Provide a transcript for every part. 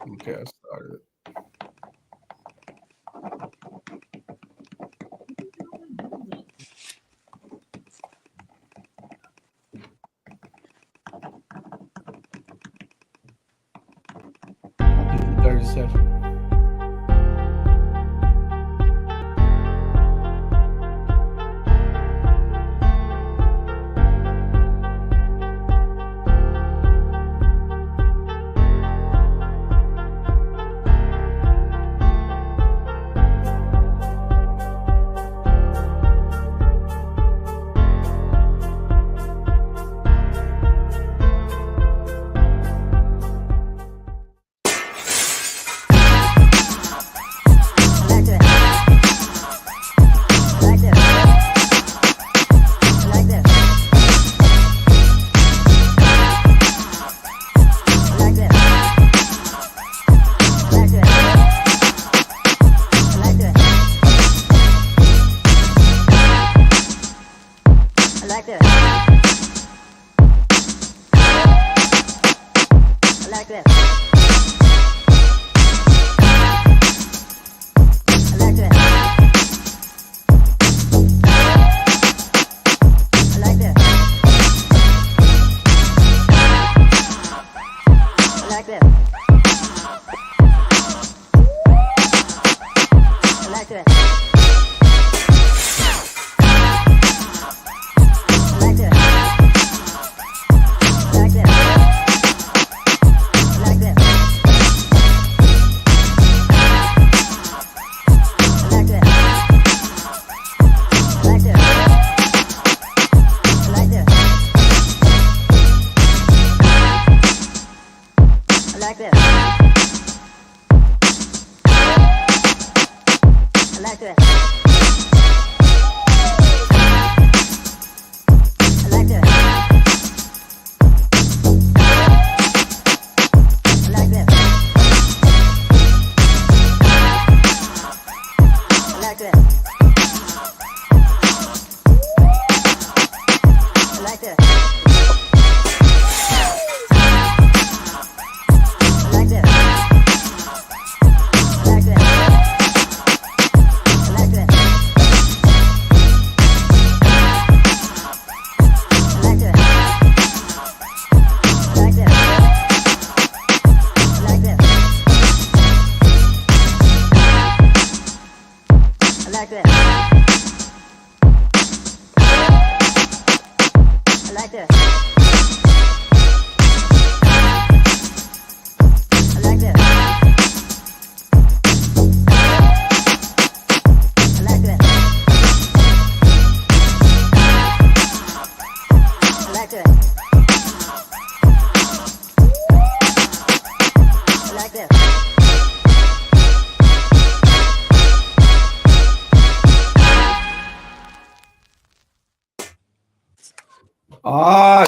Okay, I started. Give me 30 seconds.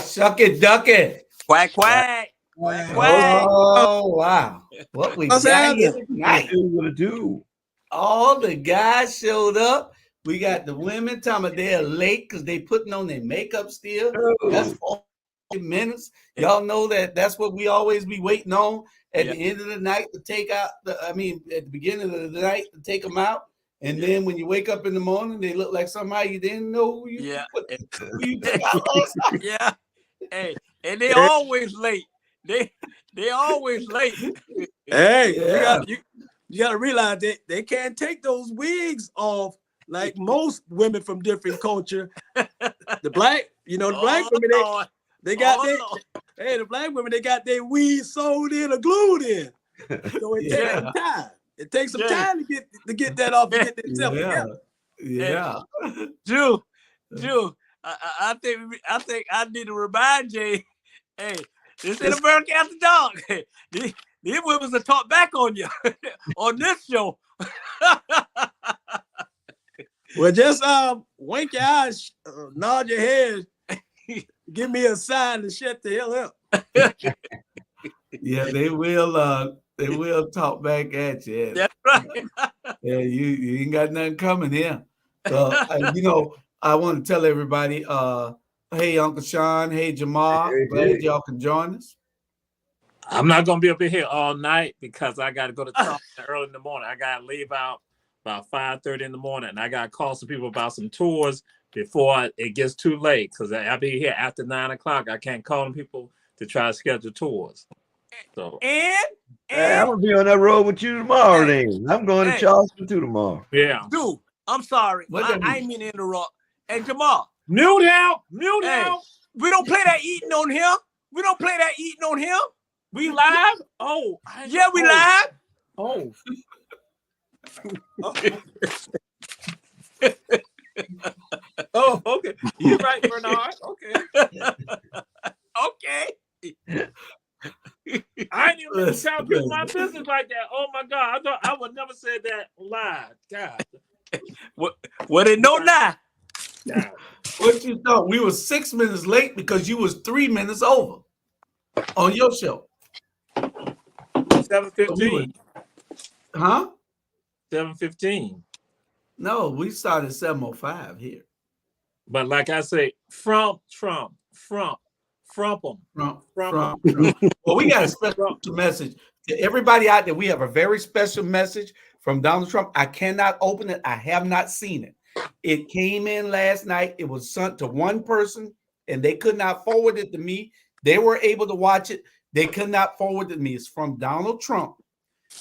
Shuck it, duck it. Quack, quack. Quack, quack. Oh, wow. What we What's got here happening? tonight. What to do? All the guys showed up. We got the women talking about they're late because they putting on their makeup still. That's 40 minutes. Y'all know that's what we always be waiting on at the end of the night to take out. At the beginning of the night to take them out. And then when you wake up in the morning, they look like somebody you didn't know who you took out last night. Yeah. Hey, and they always late. They always late. Hey, you gotta realize that they can't take those wigs off like most women from different culture. The black women, they got the black women, they got their wigs sewed in or glued in. So it takes some time. It takes some time to get that off and get themselves together. Yeah. Drew, I think I need to remind Jay, hey, this ain't American After Dark. These women will talk back on you on this show. Well, just wink your eyes, nod your head, give me a sign to shut the hell up. Yeah, they will talk back at you. That's right. Yeah, you ain't got nothing coming here. So I want to tell everybody, hey, Uncle Sean, hey, Jamar, glad y'all can join us. I'm not gonna be up in here all night because I gotta go to Charleston early in the morning. I gotta leave out about 5:30 in the morning, and I gotta call some people about some tours before it gets too late. Because I'll be here after 9 o'clock. I can't call them people to try to schedule tours. So And Hey, I'm gonna be on that road with you tomorrow. Then I'm going to Charleston too tomorrow. yeah, dude, I'm sorry. I ain't mean to interrupt. Hey, Jamal. Mute out. We don't play that eating on him. We don't play that eating on him. We live? Oh, yeah, we live. Oh. Oh, okay. You're right, Bernard. Okay. Okay. I ain't even tell people my business like that. Oh my God. I thought I would never say that live. God. What they know now? God. What you thought? We were 6 minutes late because you was 3 minutes over on your show. 7:15. Huh? 7:15. No, we started 7:05 here. But like I say, from Trump. Well, we got a special message to everybody out there. We have a very special message from Donald Trump. I cannot open it. I have not seen it. It came in last night. It was sent to one person, and they could not forward it to me. They were able to watch it. They could not forward it to me. It's from Donald Trump.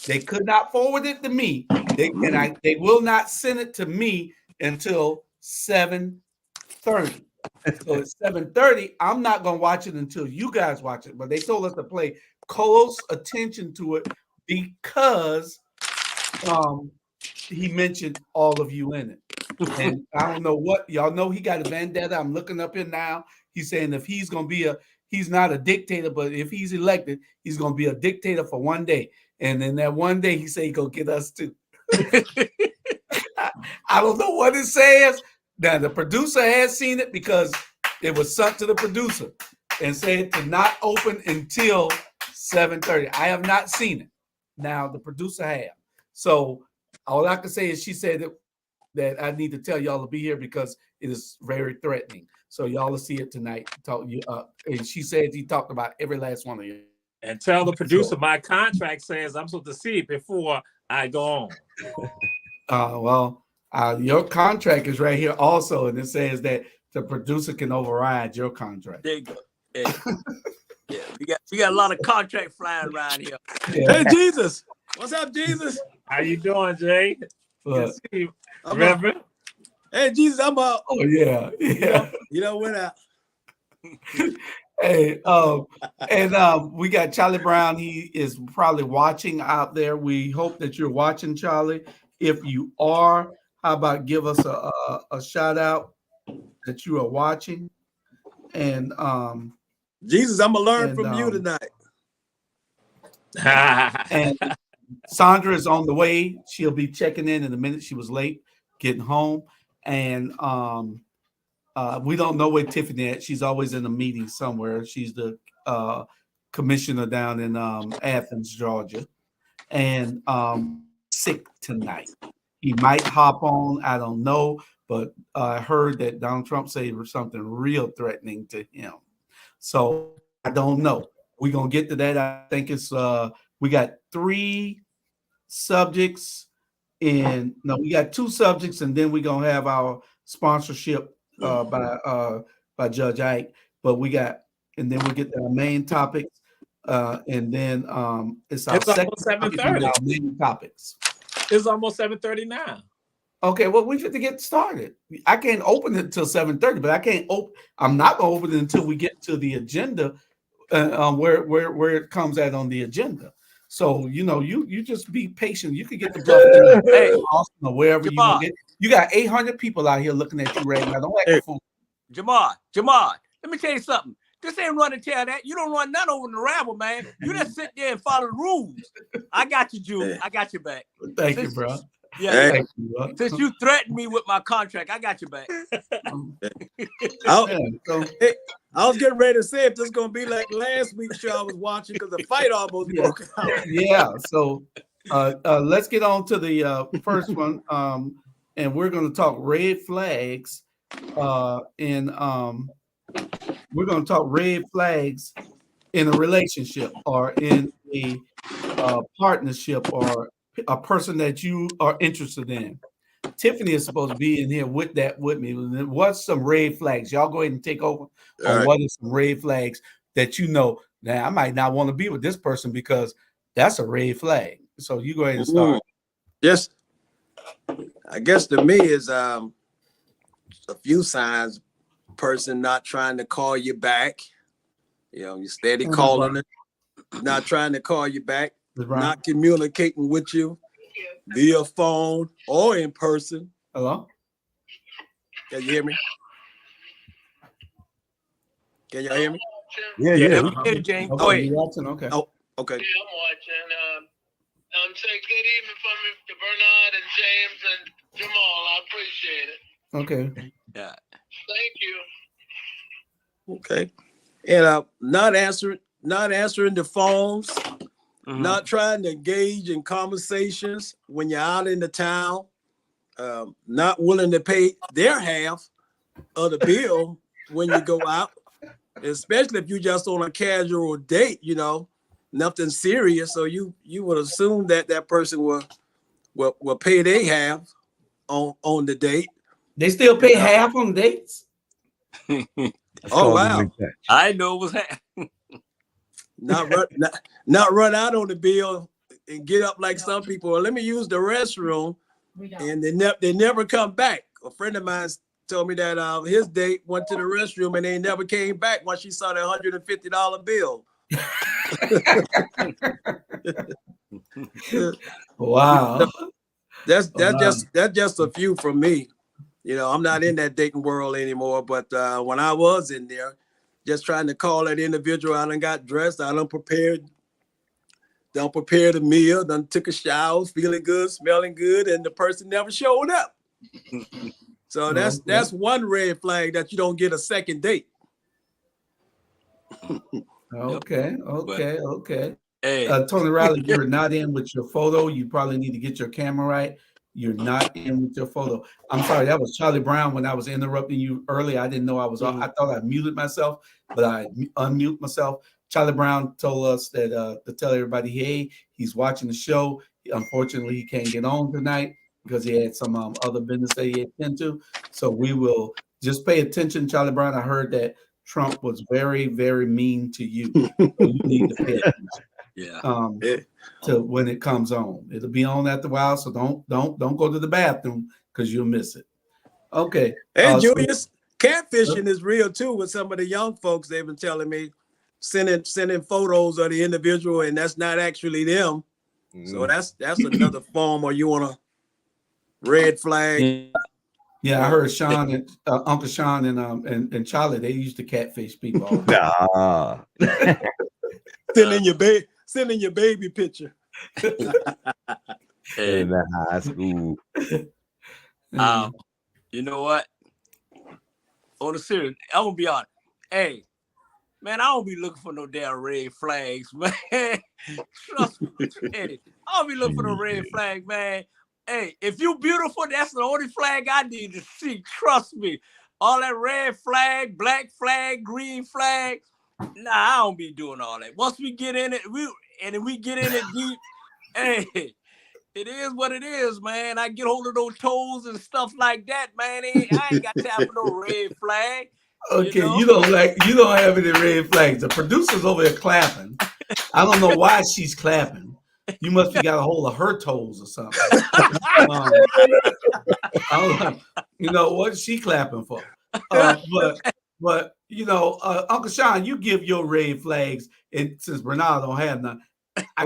They could not forward it to me. They will not send it to me until 7:30. So at 7:30, I'm not going to watch it until you guys watch it. But they told us to pay close attention to it because he mentioned all of you in it. And I don't know what y'all know. He got a vendetta. I'm looking up here now. He's saying if he's going to be he's not a dictator, but if he's elected, he's going to be a dictator for one day. And then that one day he said he's going to get us too. I don't know what it says. Now, the producer has seen it because it was sent to the producer and said to not open until 7:30. I have not seen it. Now, the producer have. So all I can say is she said that I need to tell y'all to be here because it is very threatening. So y'all will see it tonight. And she said he talked about every last one of you. And tell the producer my contract says I'm supposed to see it before I go on. Your contract is right here also, and it says that the producer can override your contract. There you go. Yeah, we got a lot of contract flying around here. Yeah. Hey, Jesus. What's up, Jesus? How you doing, Jay? Reverend. Hey, Jesus, I'm up. Oh, yeah. You know when I... Hey, we got Charlie Brown. He is probably watching out there. We hope that you're watching, Charlie. If you are, how about give us a shout out that you are watching? And Jesus, I'm gonna learn from you tonight. And Sandra is on the way. She'll be checking in a minute. She was late getting home, and we don't know where Tiffany is. She's always in a meeting somewhere. She's the commissioner down in Athens, Georgia, and sick tonight. He might hop on. I don't know, but I heard that Donald Trump said something real threatening to him. So I don't know. We're gonna get to that. I think it's we got 3 subjects, we got 2 subjects, and then we're gonna have our sponsorship by Judge Ike. But and then we get the main topics, and then it's our second 7:30. main topics. It's almost 7:30 now. Okay, well, we have to get started. I can't open it until 7:30, but I can't open. I'm not gonna open it until we get to the agenda, where it comes at on the agenda. So you just be patient. You can get the bluff hey, Austin or wherever Jamal. You want to get. You got 800 people out here looking at you right now. Don't act a fool. Jamal, let me tell you something. This ain't run and tell that. You don't run none over the Rabble, man. You just sit there and follow the rules. I got you, Julie. I got your back. Thank you, bro. Yeah. Thank you, bro. Since you threatened me with my contract, I got your back. I was getting ready to say if this is gonna be like last week's show I was watching because the fight almost broke out. Yeah. So let's get on to the first one. And we're going to talk red flags. We're going to talk red flags in a relationship or in a partnership or a person that you are interested in. Tiffany is supposed to be in here with me. What's some red flags? Y'all go ahead and take over on what are some red flags that you know. Now I might not want to be with this person because that's a red flag. So you go ahead and start. Yes, I guess to me is a few signs. Person not trying to call you back. You know, you steady calling it, not trying to call you back, not communicating with you via phone or in person. Hello? Can you hear me? Can y'all hear me? Yeah. We get it, James. Oh, you watching? Okay. Oh, okay. Yeah, I'm watching. Say good evening from me to Bernard and James and Jamal. I appreciate it. Okay. Yeah. Thank you. Okay. And not answering the phones, not trying to engage in conversations when you're out in the town, not willing to pay their half of the bill when you go out, especially if you just on a casual date, you know, nothing serious. So you would assume that that person will pay their half on the date. They still pay half on dates? Oh wow! I know it was happening. Not run out on the bill and get up like some people. Well, let me use the restroom, and they never come back. A friend of mine told me that his date went to the restroom and they never came back once she saw the $150 bill. Wow. That's just a few from me. You know, I'm not in that dating world anymore, but when I was in there, just trying to call that individual, I done got dressed, I done prepared a meal, done took a shower, feeling good, smelling good, and the person never showed up. So that's one red flag that you don't get a second date. Okay. Hey, Tony Riley, you're not in with your photo. You probably need to get your camera right. You're not in with your photo. I'm sorry, that was Charlie Brown when I was interrupting you earlier. I didn't know I was on. I thought I muted myself, but I unmute myself. Charlie Brown told us that to tell everybody, hey, he's watching the show. Unfortunately, he can't get on tonight because he had some other business that he had to attend to. So we will just pay attention, Charlie Brown. I heard that Trump was very, very mean to you. So you need to pay attention. To when it comes on. It'll be on after a while, so don't go to the bathroom because you'll miss it. Okay. Hey, Julius, catfishing is real too with some of the young folks. They've been telling me sending photos of the individual and that's not actually them. So that's another form where you want a red flag. Yeah, I heard Sean and Uncle Sean and Charlie, they used to catfish people. Nah. Sending your baby picture. In the high school. You know what? On the serious, I'm gonna be honest. Hey, man, I don't be looking for no damn red flags, man. Trust me, Eddie. I don't be looking for no red flag, man. Hey, if you beautiful, that's the only flag I need to see. Trust me. All that red flag, black flag, green flag. Nah, I don't be doing all that. Once we get in it, we get in it deep, hey, it is what it is, man. I get hold of those toes and stuff like that, man. I ain't got time for no red flag. Okay, you don't have any red flags. The producer's over there clapping. I don't know why she's clapping. You must be got a hold of her toes or something. I don't know. You know what is she clapping for? But you know, Uncle Sean, you give your red flags, and since Bernard don't have none, I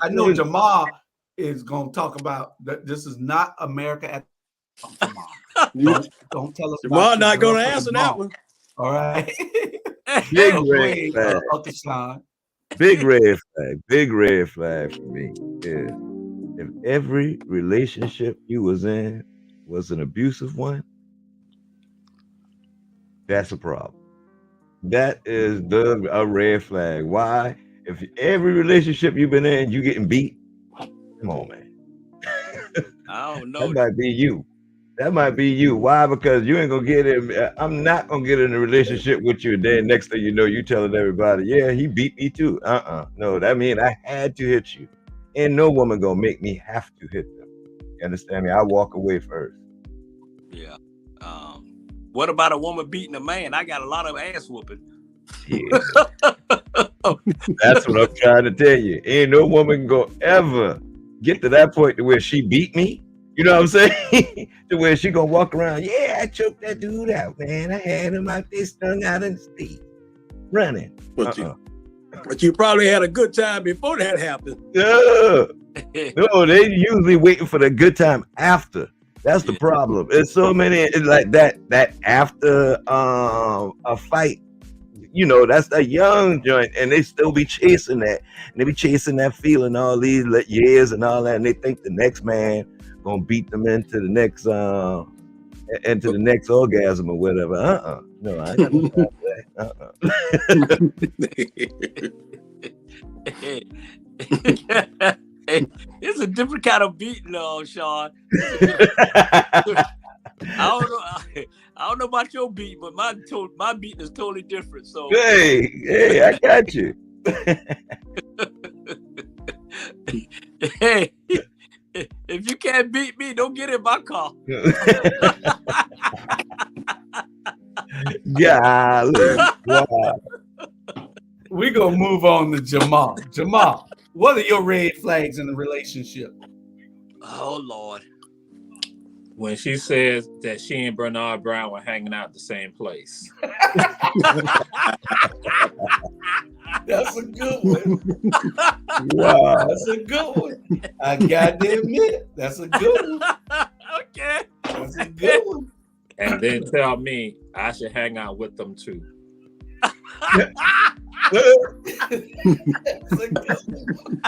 know Jamal is going to talk about that. This is not America at don't tell us. Jamal not going to answer that one. All right. Big red flag. Uncle Sean. Big red flag. Big red flag for me is if every relationship you was in was an abusive one, that's a problem. That is a red flag. Why? If every relationship you've been in, you getting beat, come on, man. I don't know. That might be you. That might be you. Why? Because you ain't gonna get in. I'm not gonna get in a relationship with you. And then next thing you know, you telling everybody, yeah, he beat me too. No, that means I had to hit you. And no woman gonna make me have to hit them. You understand me? I walk away first. Yeah. What about a woman beating a man? I got a lot of ass whooping. Yeah. That's what I'm trying to tell you. Ain't no woman gonna ever get to that point to where she beat me. You know what I'm saying? To where she gonna walk around, yeah, I choked that dude out, man. I had him out there strung out in the street, running. But you probably had a good time before that happened. No, they usually waiting for the good time after. That's the problem. It's so many. It's like that after a fight. You know, that's a young joint, and they still be chasing that, and they be chasing that feeling all these years and all that, and they think the next man gonna beat them into the next orgasm or whatever. No, I ain't got no time for that. It's a different kind of beating, Sean. I don't know about your beat, but my beating is totally different. So hey, I got you. Hey, if you can't beat me, don't get in my car. Golly. Wow. We're gonna move on to Jamal. Jamal, what are your red flags in the relationship? Oh Lord. When she says that she and Bernard Brown were hanging out at the same place. That's a good one. Wow. That's a good one. I got to admit, that's a good one. Okay. That's a good one. And then tell me I should hang out with them too. That's a good one.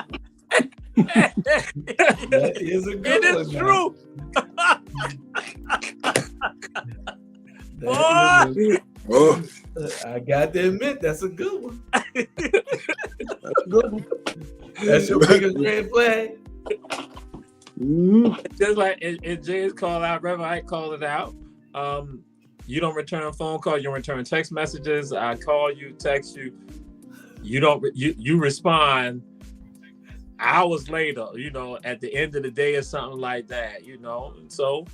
That is a good it one. Is true. I got to admit, that's a good one. That's a good one. That's your biggest red flag. Just like in Jay's call out, Reverend Ike called it out. You don't return phone calls, you don't return text messages. I call you, text you. You respond hours later, you know, at the end of the day or something like that, you know. And so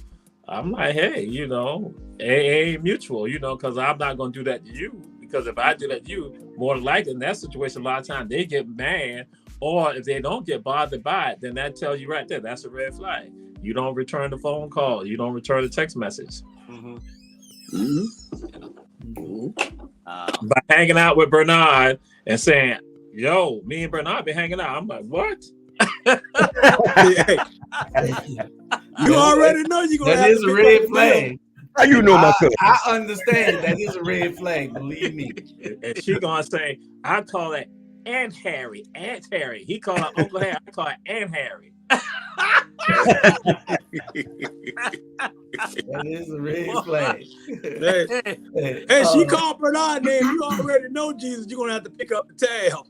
I'm like, hey, you know, it ain't mutual, you know, because I'm not going to do that to you. Because if I do that to you, more than likely in that situation, a lot of times they get mad, or if they don't get bothered by it, then that tells you right there, that's a red flag. You don't return the phone call. You don't return the text message. By hanging out with Bernard and saying, yo, me and Bernard been hanging out. I'm like, what? You already know you're going to have That is a red flag. How you know my cousin? I understand. That is a red flag, believe me. And she gonna say, I call it Aunt Harry. Aunt Harry. He call her Uncle Harry. I call it Aunt Harry. That is a red flag. Hey, she called Bernard name. You already know, Jesus, you're going to have to pick up the tab.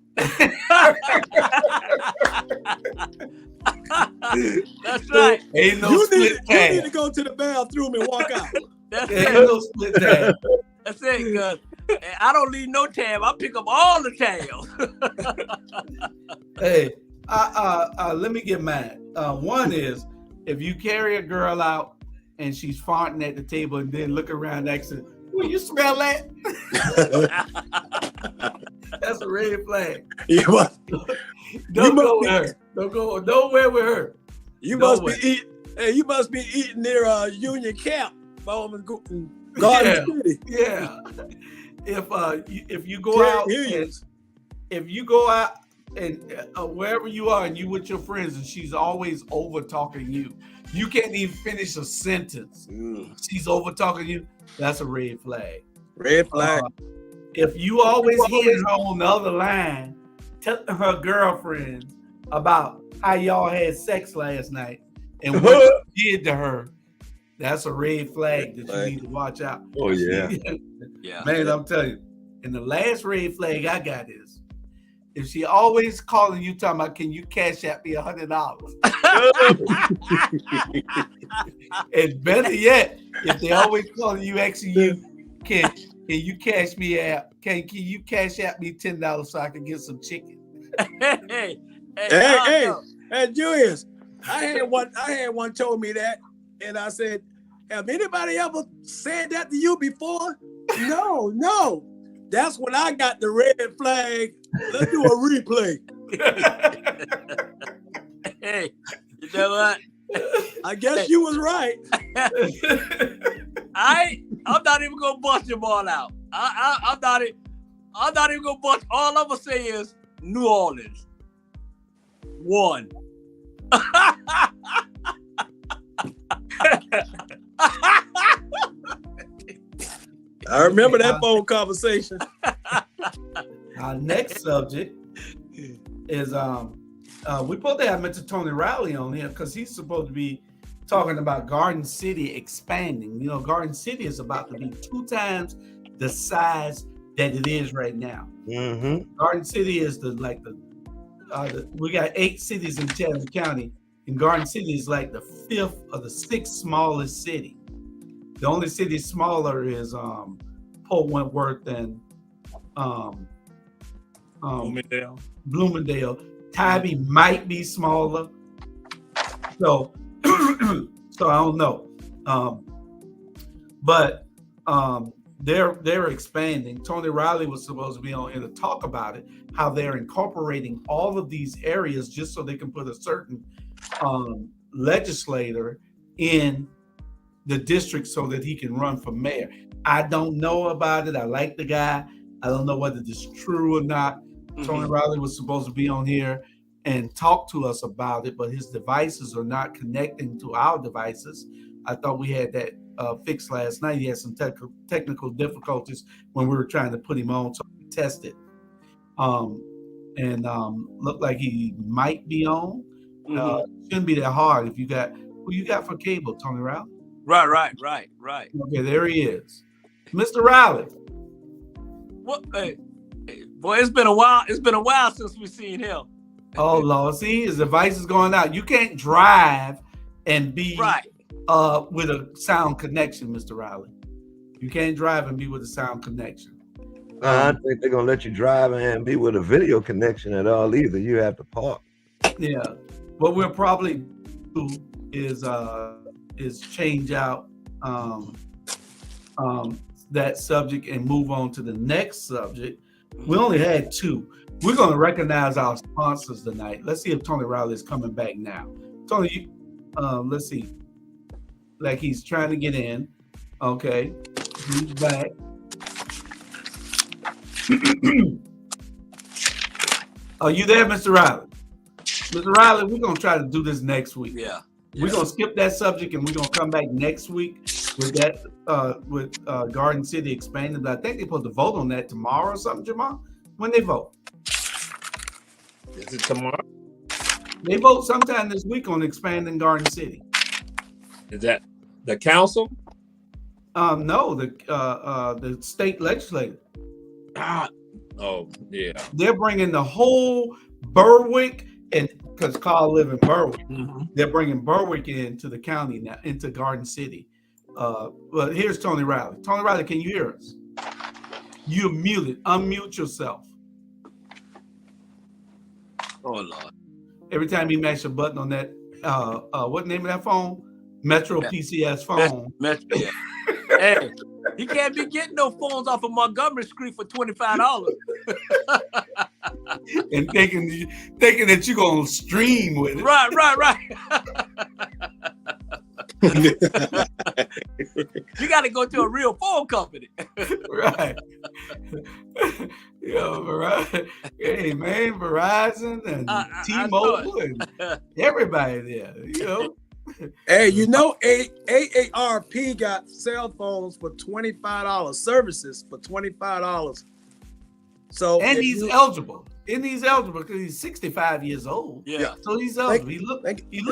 That's right. Ain't no You split tab. need to go to the bathroom and walk out. That's Ain't it. no split tab. That's it, because I don't leave no tab. I pick up all the tabs. Hey, let me get mad. One is if you carry a girl out and she's farting at the table and then look around and ask her, "Will you smell that?" That's a red flag. Don't go with her. Don't go nowhere with her. You must be eating near Union Camp. Garden City. Yeah. If you go out, and wherever you are and you with your friends and she's always over talking you can't even finish a sentence. She's over talking you. That's a red flag. Red flag. If you always hearing her on the other line telling her girlfriends about how y'all had sex last night and what you did to her, that's a red flag that you need to watch out. Oh yeah. Yeah. Man, I'm telling you. And the last red flag I got is if she always calling you talking about, can you cash out me $100? And better yet, if they always calling you asking you, can you cash me out? Can you cash out me $10 so I can get some chicken? Hey, Julius, I had one told me that, and I said, have anybody ever said that to you before? No. That's when I got the red flag. Let's do a replay. Hey, you know what? I guess you was right. I'm not even gonna bust them all out. I'm not even gonna bust. All I'm gonna say is New Orleans. 1. I remember that phone conversation. Our next subject is we supposed to have Mr. Tony Riley on here because he's supposed to be talking about Garden City expanding. You know, Garden City is about to be 2 times the size that it is right now. Mm-hmm. Garden City is we got 8 cities in Chatham County, and Garden City is like the 5th or the 6th smallest city. The only city smaller is Port Wentworth and Bloomingdale. Tybee might be smaller. So I don't know. But they're expanding. Tony Riley was supposed to be on here to talk about it, how they're incorporating all of these areas just so they can put a certain legislator in the district so that he can run for mayor. I don't know about it. I like the guy. I don't know whether this is true or not. Mm-hmm. Tony Riley was supposed to be on here and talk to us about it, but his devices are not connecting to our devices. I thought we had that fixed last night. He had some technical difficulties when we were trying to put him on, so we tested. Looked like he might be on. Shouldn't be that hard if you got who you got for cable, Tony Riley. Right. Okay, there he is. Mr. Riley. What? Hey, boy, it's been a while. It's been a while since we've seen him. Oh Lord, see, his device is going out. You can't drive and be with a sound connection, Mr. Riley. You can't drive and be with a sound connection. I don't think they're gonna let you drive and be with a video connection at all either. You have to park. Yeah. What we'll probably do is change out that subject and move on to the next subject. We only had 2. We're going to recognize our sponsors tonight. Let's see if Tony Riley is coming back now. Tony, let's see. Like he's trying to get in. Okay. He's back. Are you there, Mr. Riley? Mr. Riley, we're going to try to do this next week. Yeah. We're going to skip that subject and we're going to come back next week with that, with Garden City expanding. But I think they're supposed to vote on that tomorrow or something, Jamal. When they vote? Is it tomorrow? They vote sometime this week on expanding Garden City. Is that the council? No, the state legislature. Oh, yeah. They're bringing the whole Berwick, and because Carl live in Berwick, they're bringing Berwick into the county now, into Garden City. But here's Tony Riley. Tony Riley, can you hear us? You're muted. Unmute yourself. Oh Lord! Every time you mash a button on that, what name of that phone? Metro PCS phone. Metro. Yeah. Hey, he can't be getting no phones off of Montgomery Street for $25. And thinking that you're gonna stream with it. Right. You got to go to a real phone company. Right. Verizon. Hey man, Verizon and T-Mobile and everybody there. Hey, AARP got cell phones for $25, services for $25. So and he's eligible. And he's eligible because he's 65 years old. Yeah. So he's eligible. He look 50,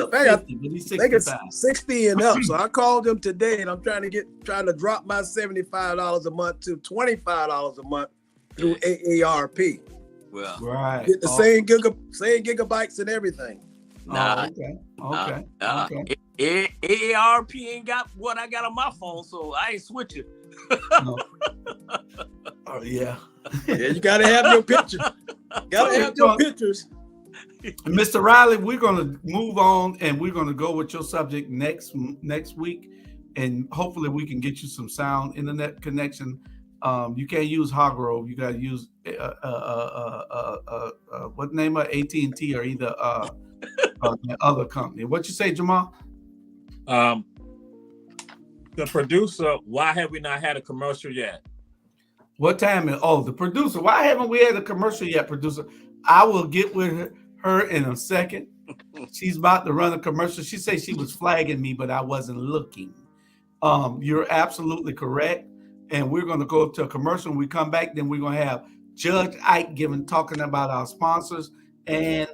but he's 65. 60 and up. So I called him today and I'm trying to drop my $75 a month to $25 a month through AARP. Well, Right. Get the same gigabytes and everything. nah, Okay. AARP ain't got what I got on my phone, so I ain't switching. No. Oh yeah. Yeah, you gotta have your picture. Gotta have your pictures. Mr. Riley, we're gonna move on and we're gonna go with your subject next week, and hopefully we can get you some sound internet connection. You can't use Hargrove. You got to use what name of AT&T or either the other company. What you say, Jamal? The producer. Why have we not had a commercial yet? What time is? Oh, the producer. Why haven't we had a commercial yet, producer? I will get with her in a second. She's about to run a commercial. She said she was flagging me, but I wasn't looking. You're absolutely correct. And we're going to go to a commercial. When we come back, then we're going to have Judge Ike talking about our sponsors. And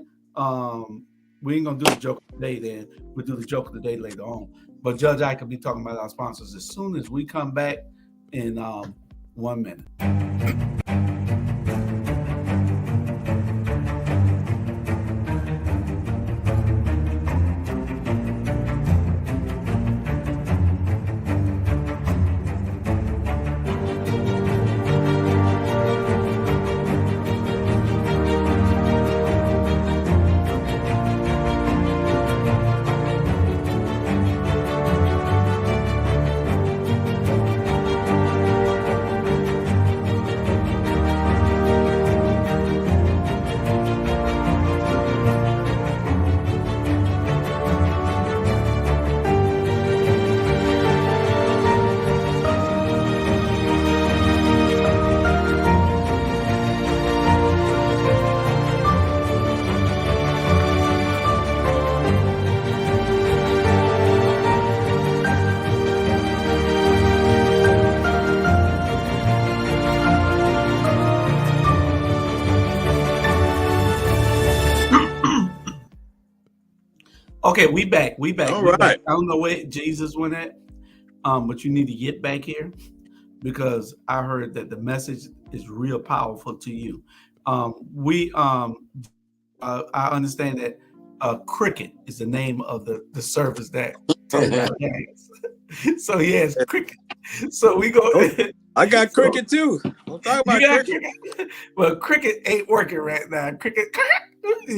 we ain't going to do the joke of the day then. We'll do the joke of the day later on. But Judge Ike will be talking about our sponsors as soon as we come back in 1 minute. Okay, we back. All we right. back. I don't know where Jesus went at, but you need to get back here because I heard that the message is real powerful to you. I understand that Cricket is the name of the service that so yes, Cricket. So we go. I got Cricket too. Don't talk about Cricket. Well, Cricket ain't working right now. Cricket, it's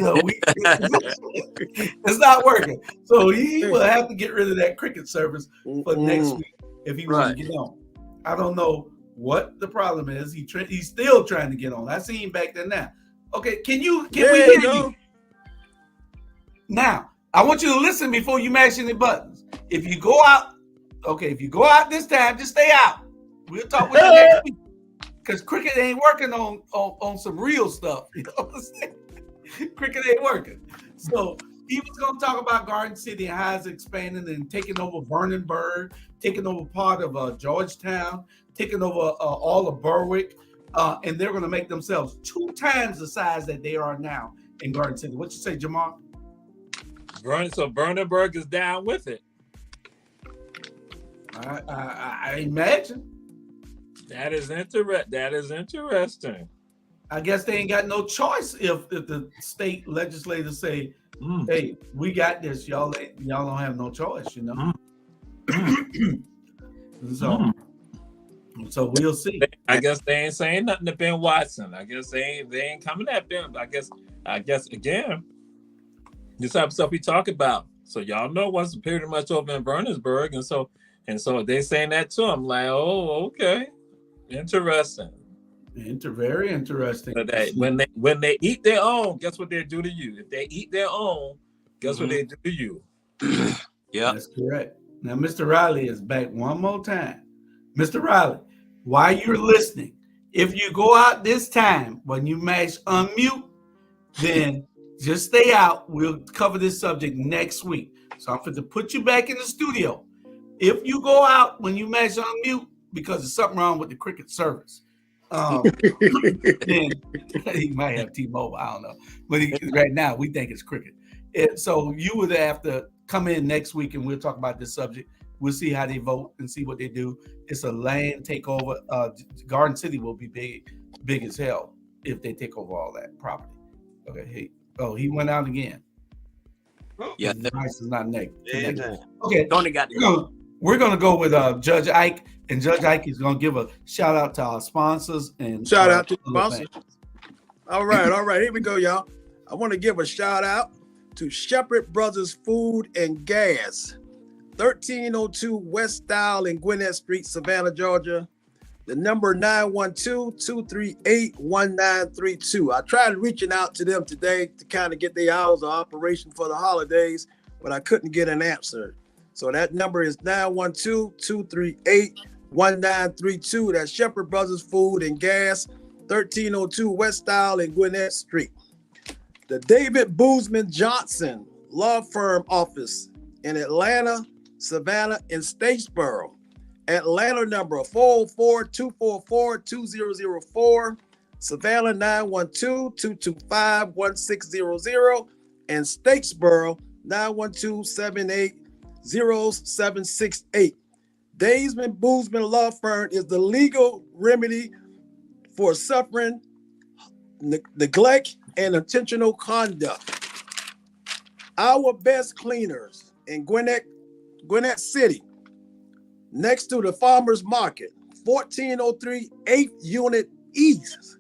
not working. So he will have to get rid of that Cricket service for next week if he wants to get on. I don't know what the problem is. He's still trying to get on. I see him back there now. Okay, can we hear you? Now, I want you to listen before you mash any buttons. If you go out this time, just stay out. We'll talk with you next week. Because Cricket ain't working on some real stuff. You know what I'm saying? Cricket ain't working. So he was going to talk about Garden City and how it's expanding and taking over Vernonburg, taking over part of Georgetown, taking over all of Berwick, and they're going to make themselves 2 times the size that they are now in Garden City. What you say, Jamal? So Vernonburg is down with it. I imagine. That is interesting. I guess they ain't got no choice if the state legislators say, "Hey, we got this. Y'all don't have no choice," you know. So we'll see. I guess they ain't saying nothing to Ben Watson. I guess they ain't coming at Ben. I guess again, this type of stuff we talk about. So y'all know what's pretty much over in Vernonsburg, and so they saying that to him. Like, oh, okay, interesting. Very interesting. So when they eat their own, guess what they do to you? If they eat their own, guess what they do to you? Yeah, that's correct. Now, Mr. Riley is back one more time. Mr. Riley, while you're listening, if you go out this time when you mash unmute, then just stay out. We'll cover this subject next week. So I'm going to put you back in the studio. If you go out when you mash unmute because there's something wrong with the Cricket service, then he might have T-Mobile. I don't know, but right now we think it's Cricket. So you would have to come in next week and we'll talk about this subject. We'll see how they vote and see what they do. It's a land takeover. Garden City will be big as hell if they take over all that property. Okay. He went out again. Yeah, His device is not connected. Yeah. Okay. Tony got We're gonna go with Judge Ike, and Judge Ike is gonna give a shout out to our sponsors and Shout out to the other sponsors. things. All right. Here we go, y'all. I want to give a shout out to Shepherd Brothers Food and Gas, 1302 West Style and Gwinnett Street, Savannah, Georgia. The number 912-238-1932. I tried reaching out to them today to kind of get their hours of operation for the holidays, but I couldn't get an answer. So that number is 912-238-1932. That's Shepherd Brothers Food and Gas, 1302 West Style and Gwinnett Street. The David Boozman Johnson Law Firm office in Atlanta, Savannah, and Statesboro. Atlanta number 404-244-2004. Savannah 912-225-1600. And Statesboro 912-780-0768. Daysman Boozman Law Firm is the legal remedy for suffering, neglect, and intentional conduct. Our best cleaners in Gwinnett City, next to the Farmers Market, 1403 8th Unit East,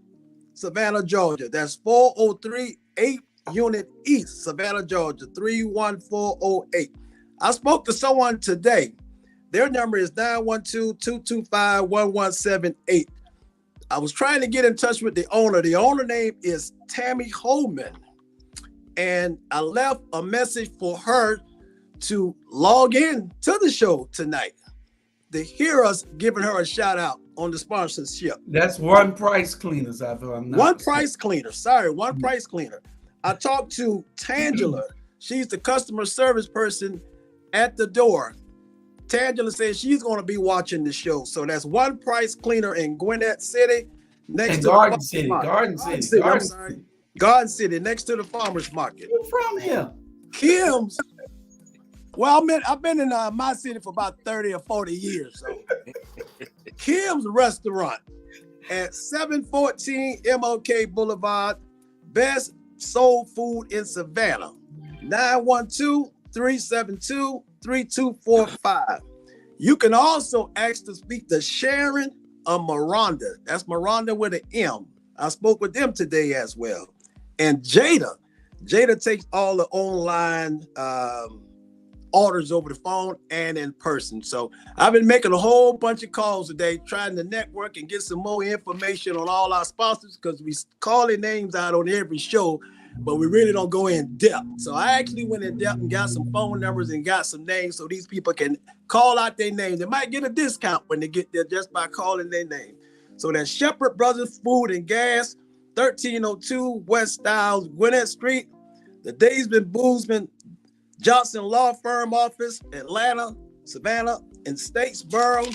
Savannah, Georgia. That's 403 8th Unit East, Savannah, Georgia, 31408. I spoke to someone today. Their number is 912-225-1178. I was trying to get in touch with the owner. The owner name is Tammy Holman. And I left a message for her to log in to the show tonight to hear us giving her a shout out on the sponsorship. That's One Price Cleaners. One Price Cleaner. I talked to Tangela. She's the customer service person at the door. Tangela says she's going to be watching the show. So that's One Price Cleaner in Gwinnett City, next to Garden City, next to the Farmers Market. You're from here. Kim's. Well, I've been in my city for about 30 or 40 years. So. Kim's Restaurant at 714 MLK Boulevard, best soul food in Savannah. 912-372-3245. You can also ask to speak to Sharon or Miranda. That's Miranda with an M. I spoke with them today as well. And Jada takes all the online orders over the phone and in person. So I've been making a whole bunch of calls today, trying to network and get some more information on all our sponsors, because we call their names out on every show, but we really don't go in depth. So I actually went in depth and got some phone numbers and got some names so these people can call out their name. They might get a discount when they get there just by calling their name. So that's Shepherd Brothers Food and Gas, 1302 West Styles, Gwinnett Street. The Daysman Boozman Johnson Law Firm office, Atlanta, Savannah, and Statesboro.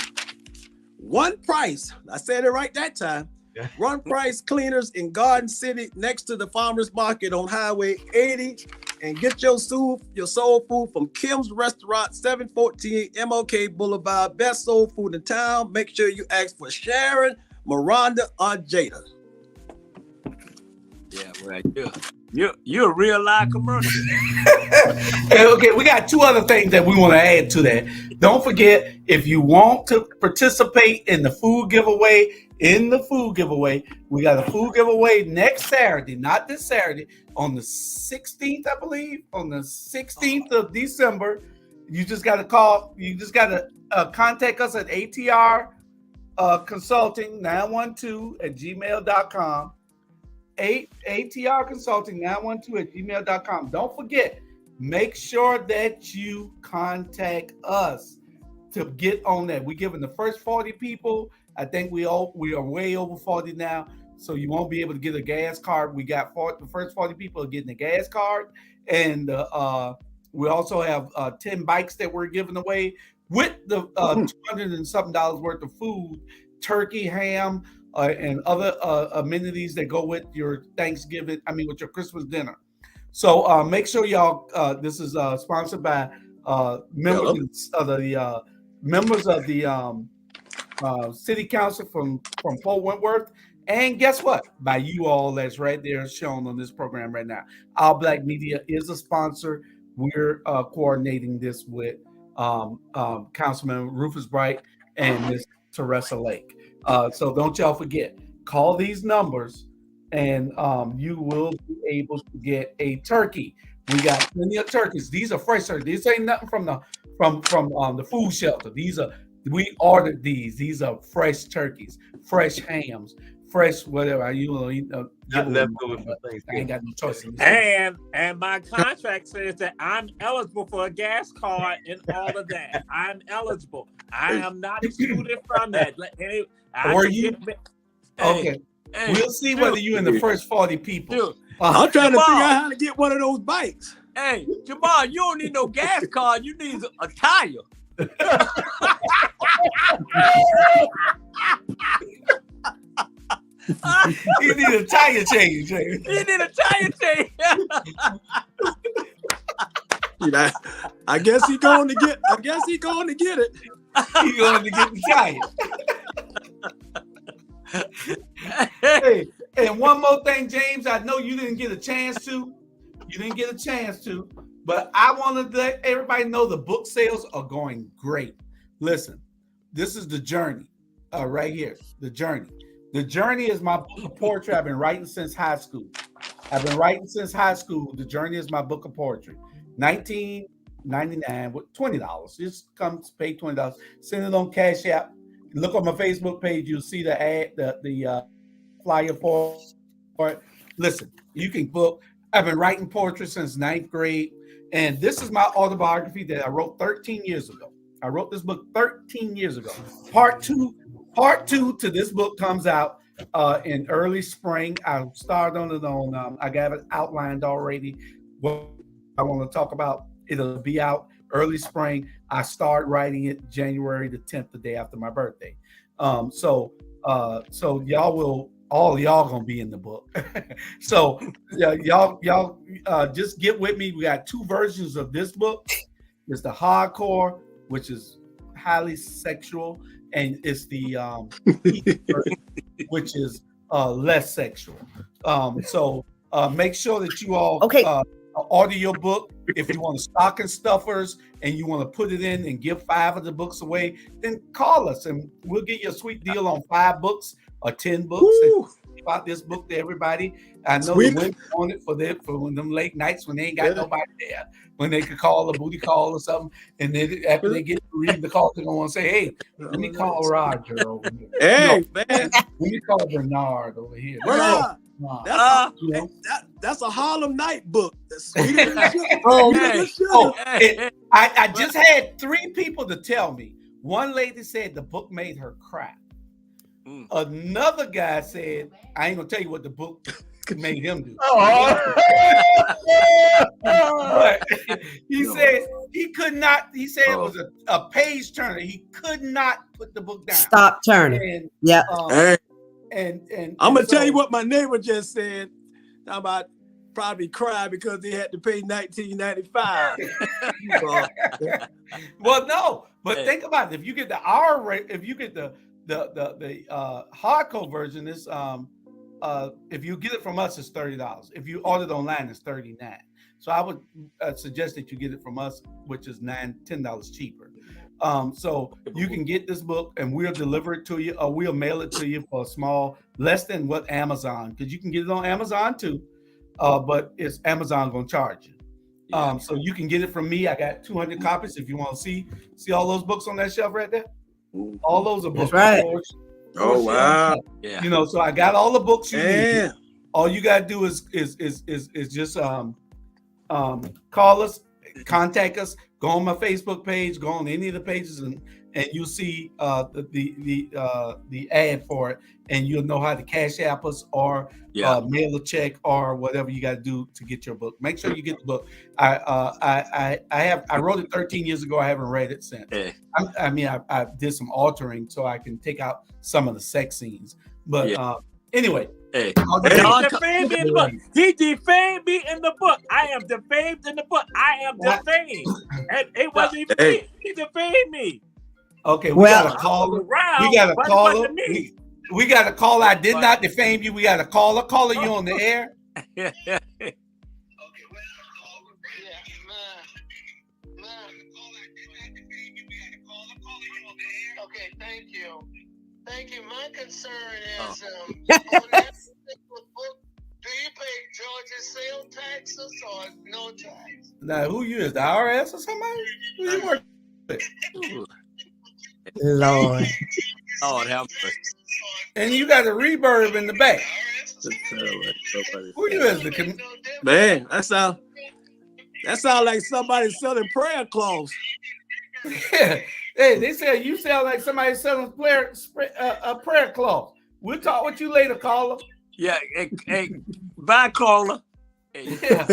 One Price, I said it right that time. Yeah. One Price Cleaners in Garden City, next to the Farmers Market on Highway 80. And get your soul food from Kim's Restaurant, 714 MLK Boulevard, best soul food in town. Make sure you ask for Sharon, Miranda, or Jada. Yeah, right. You're a real live commercial. Okay, we got two other things that we want to add to that. Don't forget, if you want to participate in the food giveaway, we got a food giveaway next Saturday, not this Saturday, on the 16th, I believe, on the 16th of December. You just got to call. You just got to contact us at ATR Consulting 912@gmail.com. ATR Consulting 912@gmail.com. Don't forget, make sure that you contact us to get on that. We're giving the first 40 people. I think we are way over 40 now, so you won't be able to get a gas card. We got the first 40 people are getting a gas card, and we also have 10 bikes that we're giving away with the $200 and something worth of food, turkey, ham, and other amenities that go with your with your Christmas dinner. So make sure y'all, this is sponsored by members of the City Council from Fort Wentworth And guess what? By you all that's right there shown on this program right now. Our Black Media is a sponsor. We're coordinating this with Councilman Rufus Bright and Miss Teresa Lake. So don't y'all forget, call these numbers and you will be able to get a turkey. We got plenty of turkeys. These are fresh turkeys. This ain't nothing from the food shelter. We ordered these. These are fresh turkeys, fresh hams, fresh whatever. I ain't got no choice. And my contract says that I'm eligible for a gas card and all of that. I'm eligible. I am not excluded from that. Okay. We'll see whether you in the first 40 people. Dude, I'm trying to figure out how to get one of those bikes. Hey, Jamal, you don't need no gas card. You need a tire. You need a tire change. You need a tire change. I guess he going to get. I guess he going to get it. He going to get the tire. Hey, and one more thing, James. I know you didn't get a chance to. But I want to let everybody know the book sales are going great. Listen, this is the journey, right here. The journey. The journey is my book of poetry. I've been writing since high school. The journey is my book of poetry. $19.99 with $20. Just come pay $20. Send it on Cash App. Look on my Facebook page. You'll see the ad, the flyer for it. Listen, you can book. I've been writing poetry since 9th grade, and this is my autobiography that I wrote 13 years ago. I wrote this book 13 years ago. Part two to this book comes out in early spring. I started on it on. I got it outlined already. What I want to talk about. It'll be out early spring. I start writing it January the 10th, the day after my birthday. So y'all will. All y'all gonna be in the book. So y'all just get with me. We got 2 versions of this book. It's the hardcore, which is highly sexual, and it's the version, which is less sexual. So make sure that you all order your book. If you want to stocking stuffers and you want to put it in and give 5 of the books away, then call us and we'll get you a sweet deal on 5 books. Or 10 books about this book to everybody. I know the women want it for them late nights when they ain't got nobody there, when they could call a booty call or something, and then after they get to read the call, they're gonna want to say, "Hey, let me call Roger over here." Hey, man, let me call Bernard over here. That's a Harlem Night book. I just had 3 people to tell me. One lady said the book made her cry. Another guy said, I ain't gonna tell you what the book made him do. But he said he could not, he said it was a page turner. He could not put the book down. Stop turning. And I'm gonna tell you what my neighbor just said about probably cry because they had to pay $19.95. Well, no, but think about it. If you get the hour rate, if you get the hardcore version is if you get it from us, it's $30. If you order it online, it's $39. So I would suggest that you get it from us, which is $10 cheaper. So you can get this book and we'll deliver it to you, or we'll mail it to you for a small, less than what Amazon, because you can get it on Amazon too, but it's Amazon gonna charge you. So you can get it from me. I got 200 copies if you want to see all those books on that shelf right there. All those are books. That's right. Oh wow! Yeah. You know, so I got all the books you need. All you gotta do is just call us, contact us, go on my Facebook page, go on any of the pages, and you'll see the ad for it, and you'll know how to Cash App us or mail a check or whatever you got to do to get your book. Make sure you get the book. I wrote it 13 years ago. I haven't read it since. I did some altering so I can take out some of the sex scenes. But anyway. He defamed me in the book. He defamed me in the book. I am defamed in the book. I am defamed. And it wasn't even me. He defamed me. Okay, we gotta call him. We We got a caller. I did not defame you. We got a caller. Caller, you on the air? Yeah. Okay, well, okay, thank you. Thank you. My concern is on that particular book, do you pay Georgia sales taxes or no tax? Now, who you is? The IRS or somebody? Who you work with? Lord. Lord have mercy. And you got a reverb in the back. Who you is? Man, that sound like somebody selling prayer cloths. Yeah. Hey, they said you sound like somebody selling a prayer cloth. We'll talk with you later, caller. Yeah, hey, bye, caller. Hey, Yeah.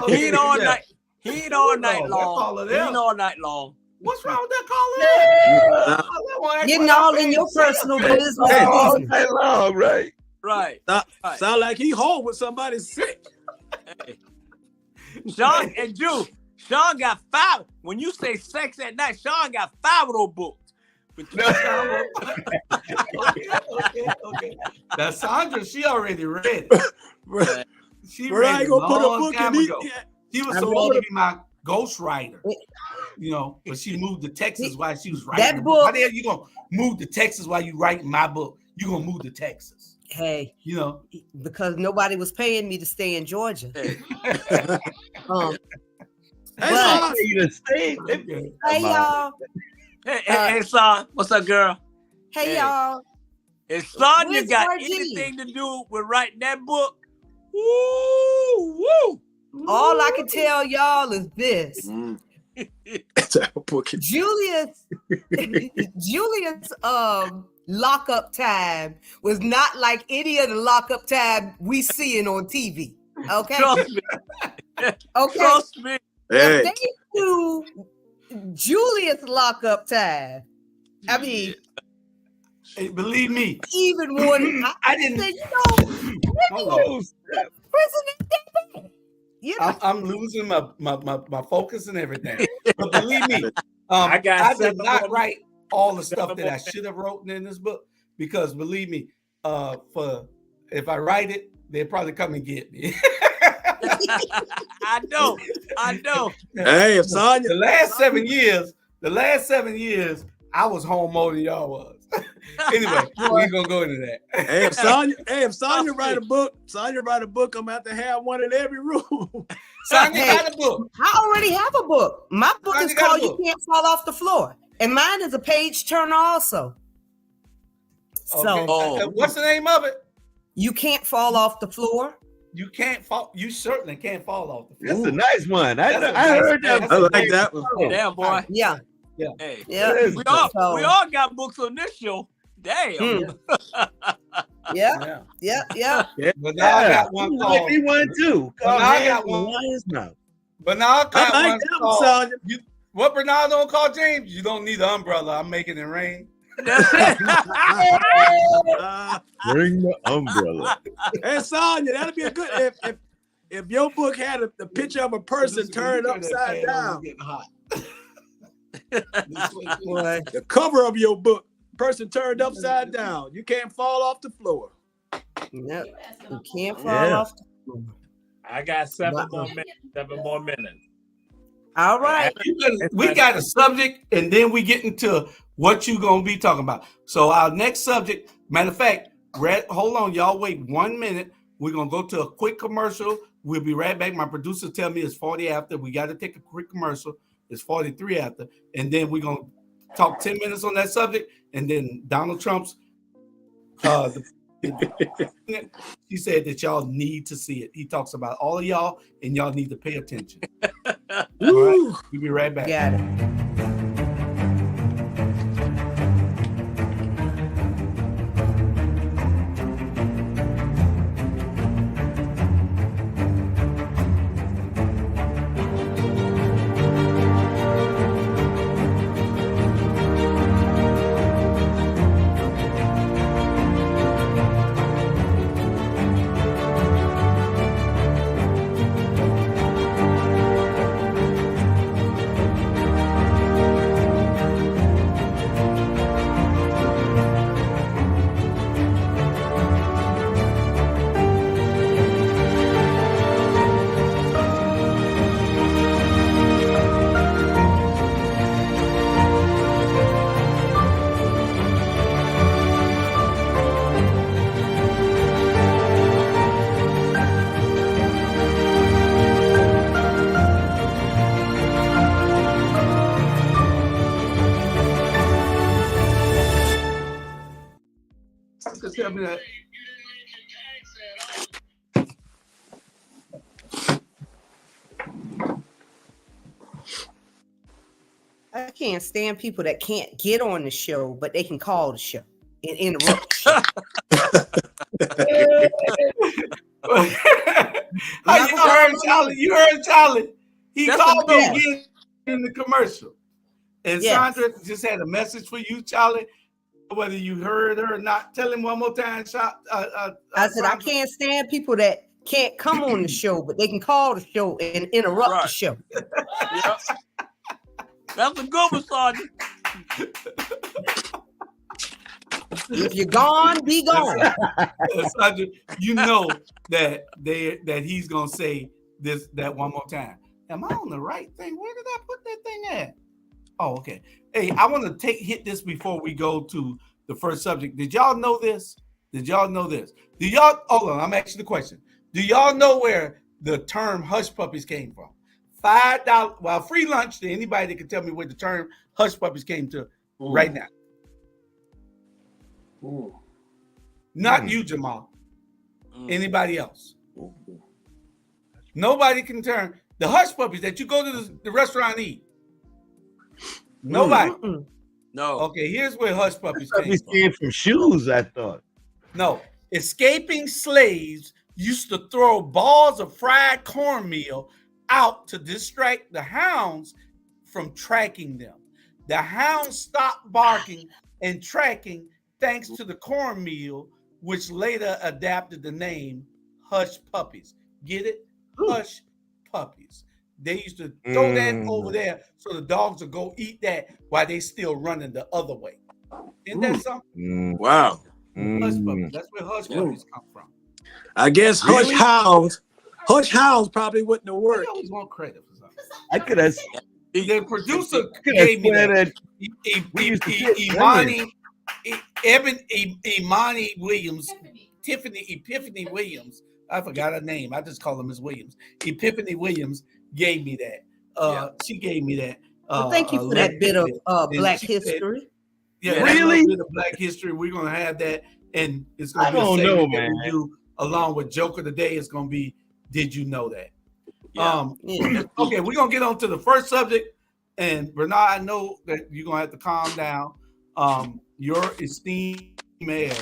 he ain't all Yeah. night. He ain't all night That long. caller He there. ain't all night long. What's wrong with that caller? Getting all in your personal business. All night long, right? Right. Sound like he home with somebody sick. Hey. Sean and Jew. Sean got 5. When you say sex at night, Sean got 5 of those books. Okay. Now Sandra, she already read it. She Where read I it go put a long book time in ago. She was supposed to be my ghostwriter, but she moved to Texas while she was writing That the book. How the hell you gonna move to Texas while you writing my book? You gonna move to Texas? Hey, Because nobody was paying me to stay in Georgia. Hey. But, Okay. hey y'all. Hey, son. What's up, girl? Hey y'all. If Sonya Where's got RG? anything to do with writing that book, woo. All I can tell y'all is this. Julius lockup time was not like any of the lockup time we seeing on TV. Okay. Trust me. Okay. Trust me. If they do Julius lockup time, I mean, Hey, believe me, even more than I didn't. said, President, I'm losing my focus and everything. But believe me, I got did not 7 write all the stuff seven that I more should have written in this book because believe me, if I write it, they'll probably come and get me. I know. Hey, if Sonya, the last 7 years, I was home more than y'all was. Anyway, we ain't gonna go into that. if Sonya write a book, I'm gonna have to have one in every room. Sonya got a book. I already have a book. My book Sonya is got a called book. You Can't Fall Off the Floor. And mine is a page turner also. So What's the name of it? You Can't Fall Off the Floor. You can't fall. You certainly can't fall off the floor. That's a nice one. I That's heard that. that's I a like nice that one. Damn, boy. Yeah. Hey. Yeah. We all got books on this show. Damn. Yeah. But now I got one called. Like me one too. But now I got one. But now I got I like one that one, called. Sonya. What Bernard don't call James? You don't need an umbrella. I'm making it rain. That's it. Bring the umbrella. Hey, Sonya, that'd be a good if your book had the picture of a person turned upside down. Getting hot. The cover of your book, person turned upside down. You can't fall off the floor. Yep. You can't fall off the floor. I got 7 more minutes. 7 more minutes. All right. We got a subject, and then we get into what you gonna be talking about. So our next subject, matter of fact, hold on, y'all. Wait 1 minute. We're gonna go to a quick commercial. We'll be right back. My producer tell me it's 40 after. We got to take a quick commercial. It's 43 after, and then we're gonna talk 10 minutes on that subject, and then Donald Trump's. He said that y'all need to see it. He talks about all of y'all, and y'all need to pay attention. All right, we'll be right back. Got it. tell me that. You didn't mention tax at all. I can't stand people that can't get on the show, but they can call the show and interrupt the show. You heard Charlie? You heard Charlie? He That's called me a good again in the commercial. And Yes. Sandra just had a message for you, Charlie. Whether you heard her or not, tell him one more time. I said, I Sandra. can't stand people that can't come on the show, but they can call the show and interrupt the Right. show. Yep. That's a good one, Sergeant. If you're gone, be gone. Sandra, you know that he's gonna say that one more time. Am I on the right thing? Where did I put that thing at? Oh, okay. Hey, I want to hit this before we go to the first subject. Did y'all know this? Do y'all hold on, I'm asking the question. Do y'all know where the term hush puppies came from? $5, well, free lunch to anybody that can tell me where the term hush puppies came to right now. Not you, Jamal. Anybody else? Nobody can turn the hush puppies that you go to the restaurant and eat. Nobody. No. Okay, here's where hush puppies Puppies came from shoes, I thought. No, escaping slaves used to throw balls of fried cornmeal out to distract the hounds from tracking them. The hounds stopped barking and tracking thanks to the cornmeal, which later adapted the name hush puppies. Get it? Hush puppies. They used to throw that over there so the dogs would go eat that while they still running the other way. Isn't that something? Wow. Hush puppies. That's where hush puppies come from. I guess hush hounds probably wouldn't have I worked. always want credit for something. I could have. The producer gave me that. Imani Williams, Epiphany Williams. I forgot her name. I just call her Miss Williams. Epiphany Williams gave me that. She gave me that. Well, thank you for that bit of Black history. Yeah, really? Bit of Black history. We're gonna have that, and it's gonna be a segment that we do along with Joke of the Day. It's gonna be, did you know that? Okay, we're gonna get on to the first subject. And Bernard, I know that you're gonna have to calm down. Your esteemed mayor,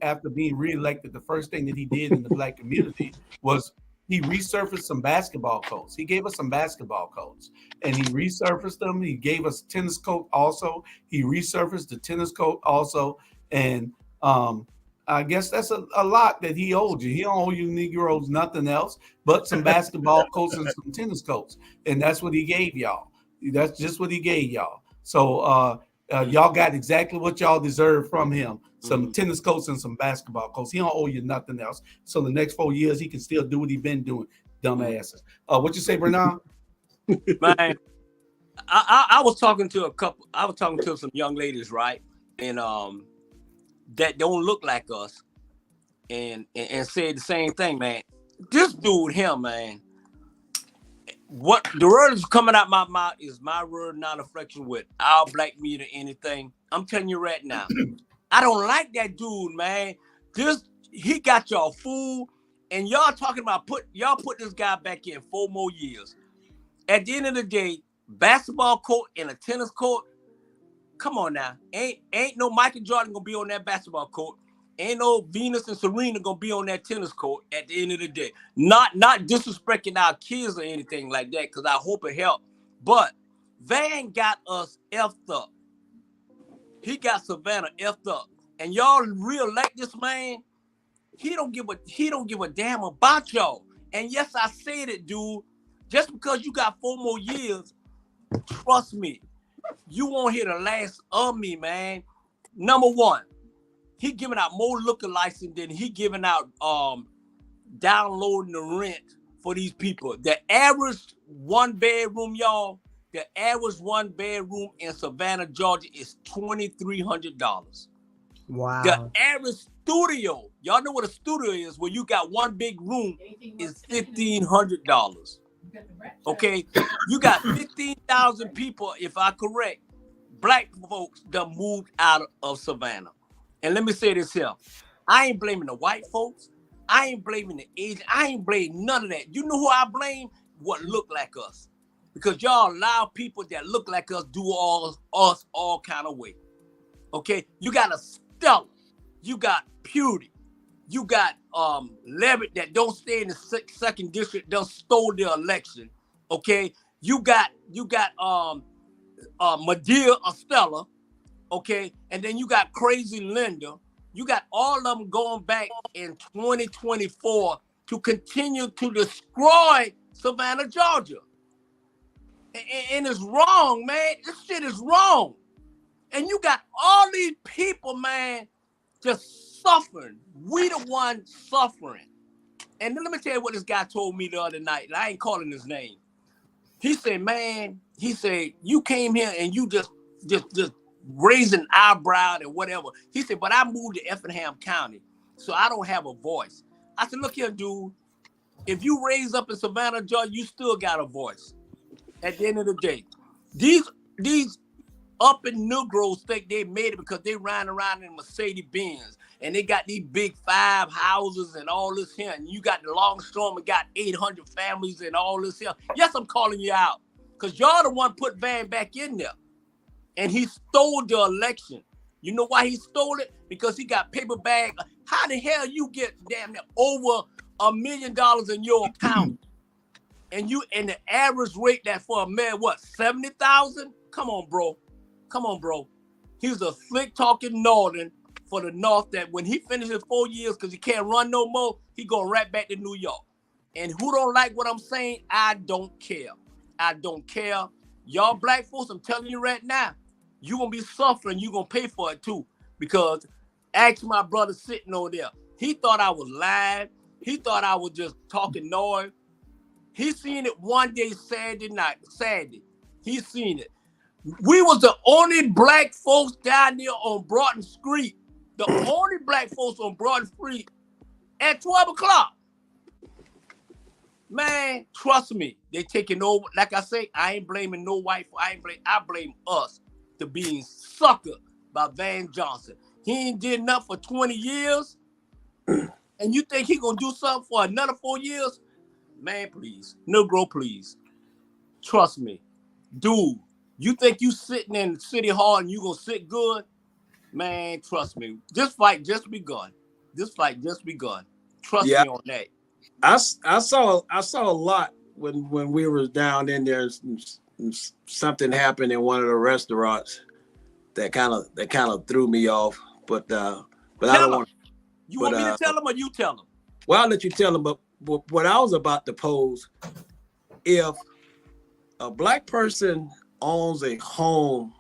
after being reelected, the first thing that he did in the Black community was he resurfaced some basketball courts. He gave us some basketball courts, and he resurfaced them. He gave us tennis court also. He resurfaced the tennis court also, and I guess that's a lot that he owed you. He don't owe you Negroes nothing else but some basketball courts and some tennis courts, and that's what he gave y'all. That's just what he gave y'all. So y'all got exactly what y'all deserve from him. Some tennis courts and some basketball courts. He don't owe you nothing else. So the next 4 years, he can still do what he been doing, dumbasses. What you say, Bernard? Man, I was talking to some young ladies, right? And that don't look like us, and said the same thing, man. This dude here, man. What the word is coming out my mouth is my word, not a reflection with our black meat or anything. I'm telling you right now, I don't like that dude, man. He got y'all fooled, and y'all talking about put this guy back in 4 more years. At the end of the day, basketball court and a tennis court. Come on now, ain't no Michael Jordan gonna be on that basketball court. Ain't no Venus and Serena gonna be on that tennis court at the end of the day. Not disrespecting our kids or anything like that, because I hope it helped. But Van got us effed up. He got Savannah effed up. And y'all re-elect this man. He don't give a damn about y'all. And yes, I said it, dude. Just because you got 4 more years, trust me, you won't hear the last of me, man. Number one, he giving out more liquor license than he giving out downloading the rent for these people. The average 1-bedroom, y'all, the average 1-bedroom in Savannah, Georgia is $2,300. Wow. The average studio, y'all know what a studio is, where you got one big room, is $1,500. Okay, you got 15,000 people, if I'm correct, black folks that moved out of Savannah. And let me say this here. I ain't blaming the white folks. I ain't blaming the Asian. I ain't blaming none of that. You know who I blame? What look like us. Because y'all allow people that look like us do all kind of way. Okay? You got a Stella. You got Pewdie. You got Levitt that don't stay in the second district, done stole the election. Okay? You got Madeira Estella. Okay, and then you got Crazy Linda. You got all of them going back in 2024 to continue to destroy Savannah, Georgia. And it's wrong, man. This shit is wrong. And you got all these people, man, just suffering. We the one suffering. And then let me tell you what this guy told me the other night, and I ain't calling his name. He said, man, you came here and you just raising eyebrow and whatever. He said, but I moved to Effingham County, so I don't have a voice. I said, look here, dude. If you raised up in Savannah, Georgia, you still got a voice. At the end of the day, these up and Negroes think they made it because they riding around in Mercedes Benz and they got these big 5 houses and all this here. And you got the Longstorm and got 800 families and all this here. Yes, I'm calling you out because y'all the one put Van back in there. And he stole the election. You know why he stole it? Because he got paper bag. How the hell you get damn near over $1 million in your account? And the average rate that for a man, what, 70,000? Come on, bro. He's a slick talking Northern for the North that when he finishes 4 years because he can't run no more, he going right back to New York. And who don't like what I'm saying? I don't care. Y'all black folks, I'm telling you right now, you're going to be suffering. You're going to pay for it too. Because ask my brother sitting over there. He thought I was lying. He thought I was just talking noise. He seen it one day Saturday. He seen it. We was the only black folks down there on Broughton Street. The only black folks on Broughton Street at 12 o'clock. Man, trust me, they taking over. Like I say, I ain't blaming no white. I blame us to being suckered by Van Johnson. He ain't did nothing for 20 years. And you think he gonna do something for another 4 years? Man, please. Negro, please. Trust me. Dude, you think you sitting in City Hall and you gonna sit good? Man, trust me. This fight just begun. Trust me on that. I saw a lot when we were down in there. Something happened in one of the restaurants that kind of threw me off. But I don't want. You want me to tell them or you tell them? Well, I'll let you tell them. But what I was about to pose, if a black person owns a home,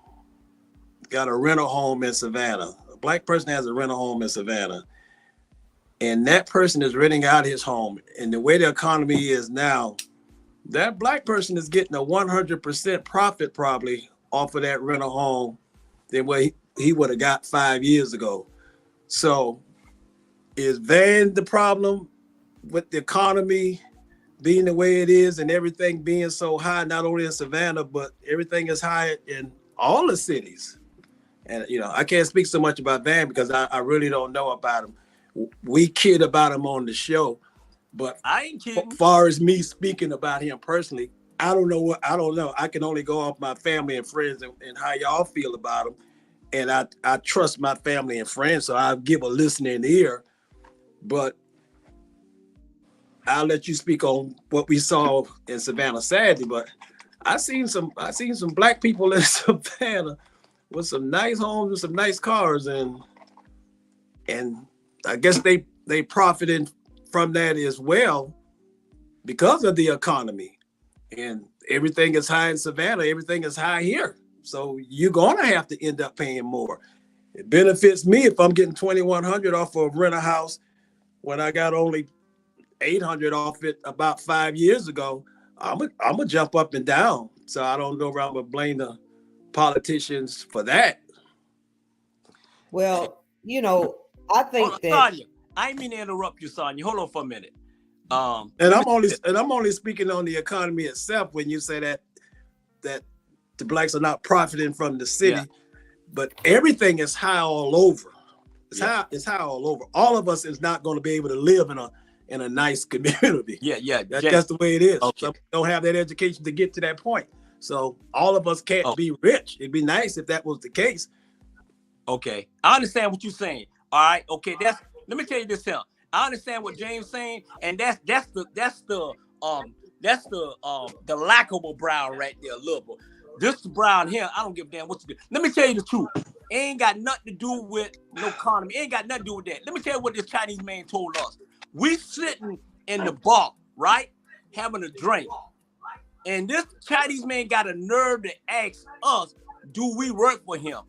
got a rental home in Savannah, a black person has a rental home in Savannah, and that person is renting out his home, and the way the economy is now, that black person is getting a 100% profit probably off of that rental home than what he would have got 5 years ago. So is Van the problem with the economy being the way it is and everything being so high, not only in Savannah, but everything is high in all the cities? And, I can't speak so much about Van because I really don't know about him. We kid about him on the show, but I ain't kidding. As far as me speaking about him personally, I don't know. I can only go off my family and friends and how y'all feel about him. And I trust my family and friends, so I'll give a listening ear. But I'll let you speak on what we saw in Savannah Saturday. But I seen some black people in Savannah with some nice homes and some nice cars, and I guess they profited from that as well because of the economy. And everything is high in Savannah, everything is high here. So you're gonna have to end up paying more. It benefits me if I'm getting $2,100 off of rent a house when I got only $800 off it about 5 years ago. I'm gonna jump up and down. So I don't know where I'm gonna blame the politicians for that. Well, I think that Sonia, I didn't mean to interrupt you, Sonia. Hold on for a minute. And I'm only speaking on the economy itself when you say that the blacks are not profiting from the city, but everything is high all over. It's high all over. All of us is not going to be able to live in a nice community. Yeah. That's the way it is. Okay. Some don't have that education to get to that point. So all of us can't be rich. It'd be nice if that was the case. Okay, I understand what you're saying. All right, okay. Let me tell you this here. I understand what James saying, and that's the lackable brown right there, little bit. This brown here, I don't give a damn what you do. Let me tell you the truth. It ain't got nothing to do with no economy. It ain't got nothing to do with that. Let me tell you what this Chinese man told us. We sitting in the bar, right, having a drink, and this Chinese man got a nerve to ask us, do we work for him?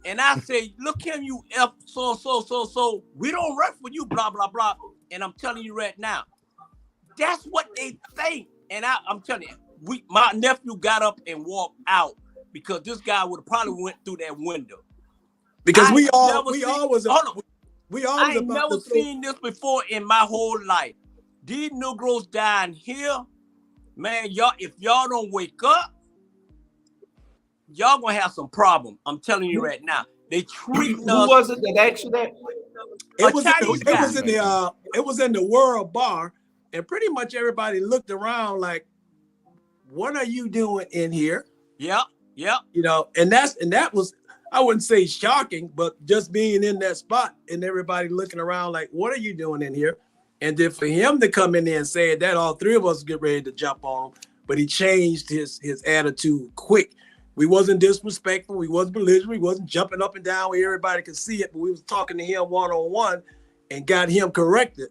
And I say, look him, you F, so, we don't work for you, blah, blah, blah. And I'm telling you right now, that's what they think. And I'm telling you, my nephew got up and walked out because this guy would have probably went through that window. Because I ain't never seen this before in my whole life. These Negroes down here, man, if y'all don't wake up, y'all gonna have some problem. I'm telling you right now. They treat us. Who was it that asked you that? It was in the World Bar, and pretty much everybody looked around like, "What are you doing in here?" Yeah. You know, and that was, I wouldn't say shocking, but just being in that spot and everybody looking around like, "What are you doing in here?" And then for him to come in there and say that, all three of us get ready to jump on him, but he changed his attitude quick. We wasn't disrespectful. We wasn't belligerent. We wasn't jumping up and down where everybody could see it. But we was talking to him one-on-one and got him corrected.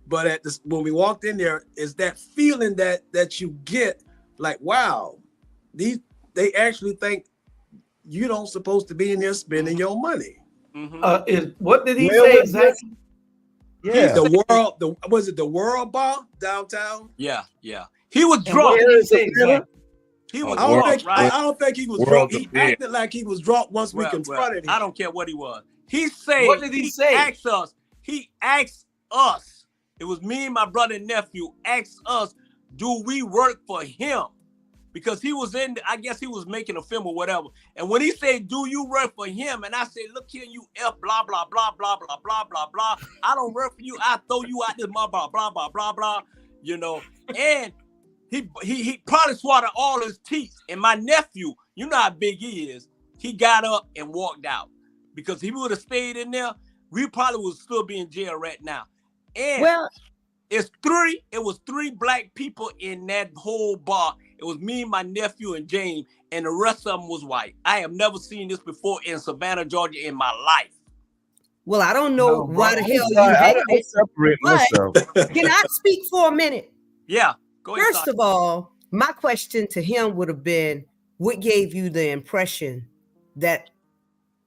But when we walked in there, is that feeling that you get like, wow, they actually think you don't supposed to be in there spending your money. Mm-hmm. What did he say exactly? Yeah, was it the World Bar downtown? Yeah. He was drunk. What did he say exactly? He was drunk, right? I don't think he was drunk. He acted like he was drunk once we confronted him. I don't care what he was. He said, what did he say? He asked us. It was me and my brother and nephew asked us, do we work for him? Because he was I guess he was making a film or whatever. And when he said, do you work for him? And I said, look here, you F, blah, blah, blah, blah, blah, blah, blah, blah. I don't work for you. I throw you out this blah, blah, blah, blah, blah, blah, you know. And he probably swallowed all his teeth. And my nephew, you know how big he is, he got up and walked out. Because if he would have stayed in there, we probably would still be in jail right now. And it was three black people in that whole bar. It was me, my nephew, and James, and the rest of them was white. I have never seen this before in Savannah, Georgia in my life. Well, I don't know why the hell you I separate myself. Can I speak for a minute? Yeah. Go ahead. First of all, my question to him would have been, what gave you the impression that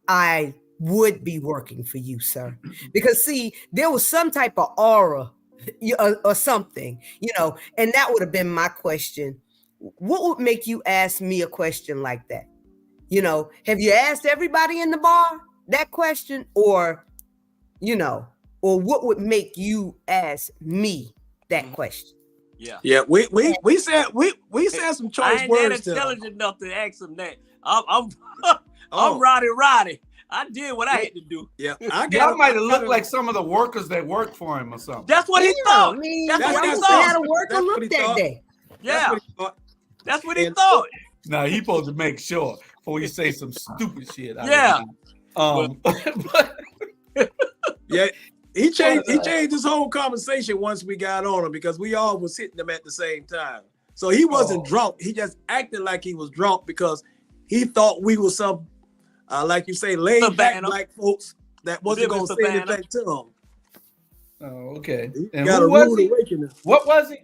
I would be working for you, sir? Because see, there was some type of aura or something, you know, and that would have been my question. What would make you ask me a question like that? You know, have you asked everybody in the bar that question, or, you know, or what would make you ask me that question? Yeah. We said some choice I ain't words. That intelligent enough to ask him that. I'm Roddy. I did what I had to do. Yeah, y'all might have looked like some of the workers that worked for him or something. That's what he thought. That's what he thought. Had a worker look that day. Yeah, that's what he thought. No, he supposed to make sure before you say some stupid shit. Yeah. Yeah. He changed his whole conversation once we got on him because we all was hitting him at the same time. So he wasn't drunk. He just acted like he was drunk because he thought we were some, like you say, laid back black folks that wasn't going to say anything to him. Oh, okay. And who was he? What was he?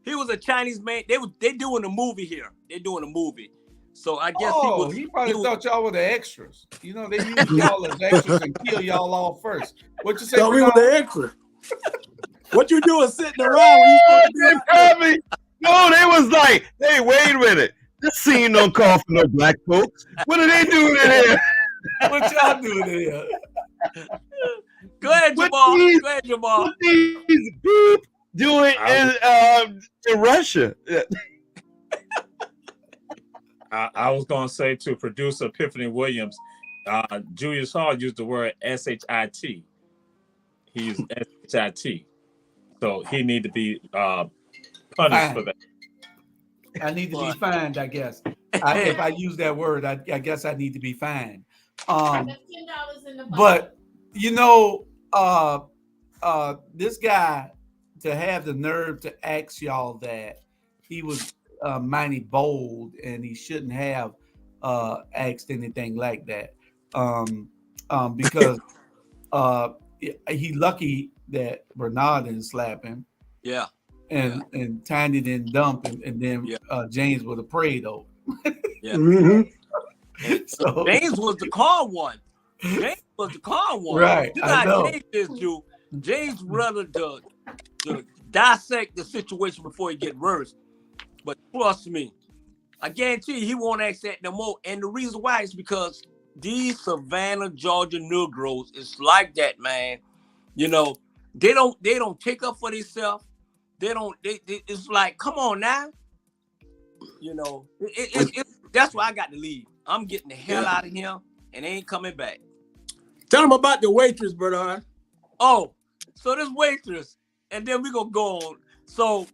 He was a Chinese man. They doing a movie here. They're doing a movie. So I guess he probably thought y'all were the extras. You know, they use y'all as extras and kill y'all all first. What you say? Thought we were the extras. What you doing sitting around when you supposed to be? No, they was like, hey, wait a minute. This scene don't call for no black folks. What are they doing in here? What y'all doing in here? Go ahead, Jamal. What these beep doing in Russia? I was going to say to producer Epiphany Williams, Julius Hall used the word shit. He used shit. So he need to be punished for that. I need to be fined, I guess. If I use that word, I guess I need to be fined. $10 in the but you know, this guy, to have the nerve to ask y'all that, he was mighty bold, and he shouldn't have asked anything like that. Because he lucky that Bernard didn't slap him. Yeah. And Tiny didn't dump him, and then James would have prayed over. Yeah. So James was the calm one. James was the calm one. Right. You know James is, Drew. James rather to dissect the situation before it get worse. But trust me, I guarantee you he won't ask that no more. And the reason why is because these Savannah, Georgia Negroes is like that, man. You know, they don't take up for themselves. It's like, come on now. You know, that's why I got to leave. I'm getting the hell out of here, and they ain't coming back. Tell them about the waitress, Bernard. Oh, so this waitress, and then we gonna go on. So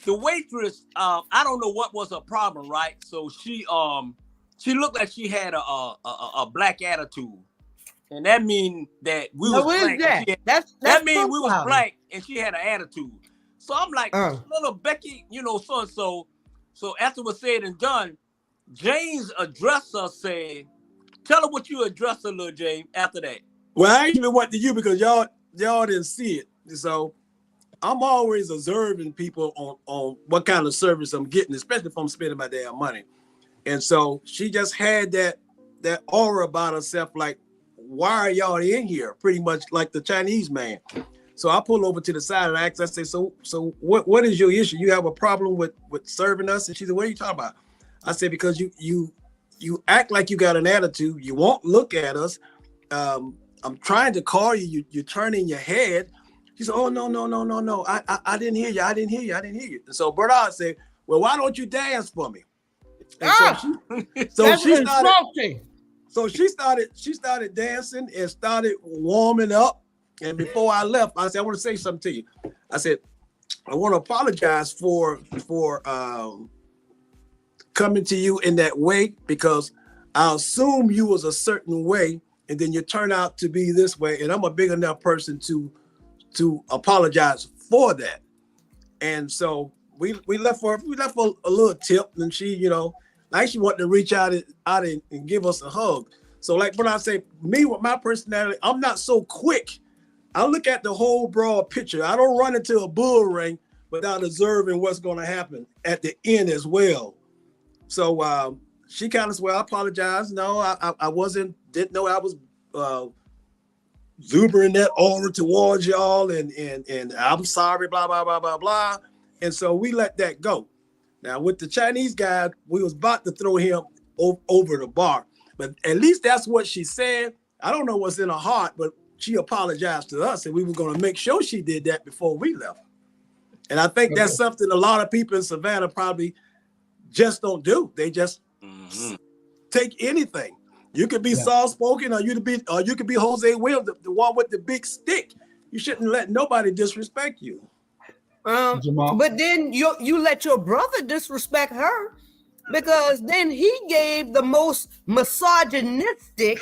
the waitress, I don't know what was her problem, right? So she looked like she had a black attitude, and that mean that we was black. That mean we was black, and she had an attitude. So I'm like, little Becky, you know, so and so. So after it was said and done, James addressed her, saying, "Tell her what you addressed her, little James." After that, well, I actually went to you because y'all didn't see it. So I'm always observing people on what kind of service I'm getting, especially if I'm spending my damn money. And so she just had that aura about herself, like, why are y'all in here? Pretty much like the Chinese man. So I pull over to the side and I ask, I say, so what is your issue? You have a problem with serving us? And she said, what are you talking about? I said, because you act like you got an attitude. You won't look at us. I'm trying to call you. You're turning your head. She said, oh, no. I didn't hear you. I didn't hear you. And so Bernard said, well, why don't you dance for me? And so she started dancing and started warming up. And before I left, I said, I want to say something to you. I said, I want to apologize for coming to you in that way, because I assume you was a certain way, and then you turn out to be this way. And I'm a big enough person to apologize for that. And so we left for a little tip, and she, you know, like she wanted to reach out and give us a hug. So like when I say me with my personality, I'm not so quick. I look at the whole broad picture. I don't run into a bull ring without observing what's going to happen at the end as well. So she kind of said, well, I apologize. No, I didn't know I was exuberant that aura towards y'all, and I'm sorry, blah, blah, blah, blah, blah. And so we let that go. Now with the Chinese guy, we was about to throw him over the bar, but at least that's what she said. I don't know what's in her heart, but she apologized to us, and we were going to make sure she did that before we left. And I think that's something a lot of people in Savannah probably just don't do. They just take anything. You could be soft-spoken, or you could be Jose Williams, the one with the big stick. You shouldn't let nobody disrespect you. But then you let your brother disrespect her, because then he gave the most misogynistic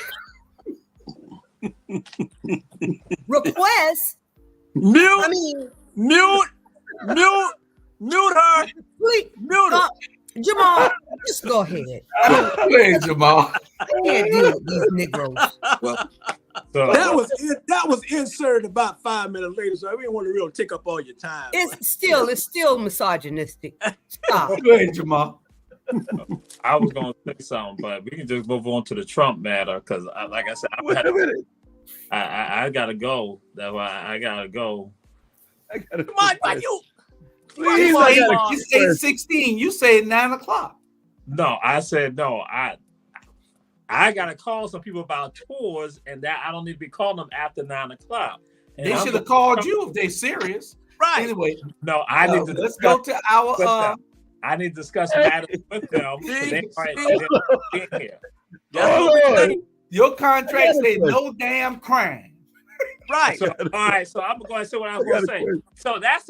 request. Mute her. Please, mute her. Jamal, just go ahead. Hey, Jamal. I can't deal with these Negroes. Well, that was inserted about 5 minutes later, so I didn't want to really take up all your time. It's still misogynistic. Stop. Go ahead, Jamal. I was going to say something, but we can just move on to the Trump matter, because, like I said, I gotta go. That's why I gotta go. Come on, you. Please, you say 8:16. You say 9 o'clock. No, I said no. I gotta call some people about tours, and that I don't need to be calling them after 9 o'clock. And they should have called you if they're serious. Right. Anyway, no, I need to. Let's go to our. I need to discuss matters with them. They might be here. Your contract say no damn crime. Right. So, all right. So I'm going to say what I was going to say. So that's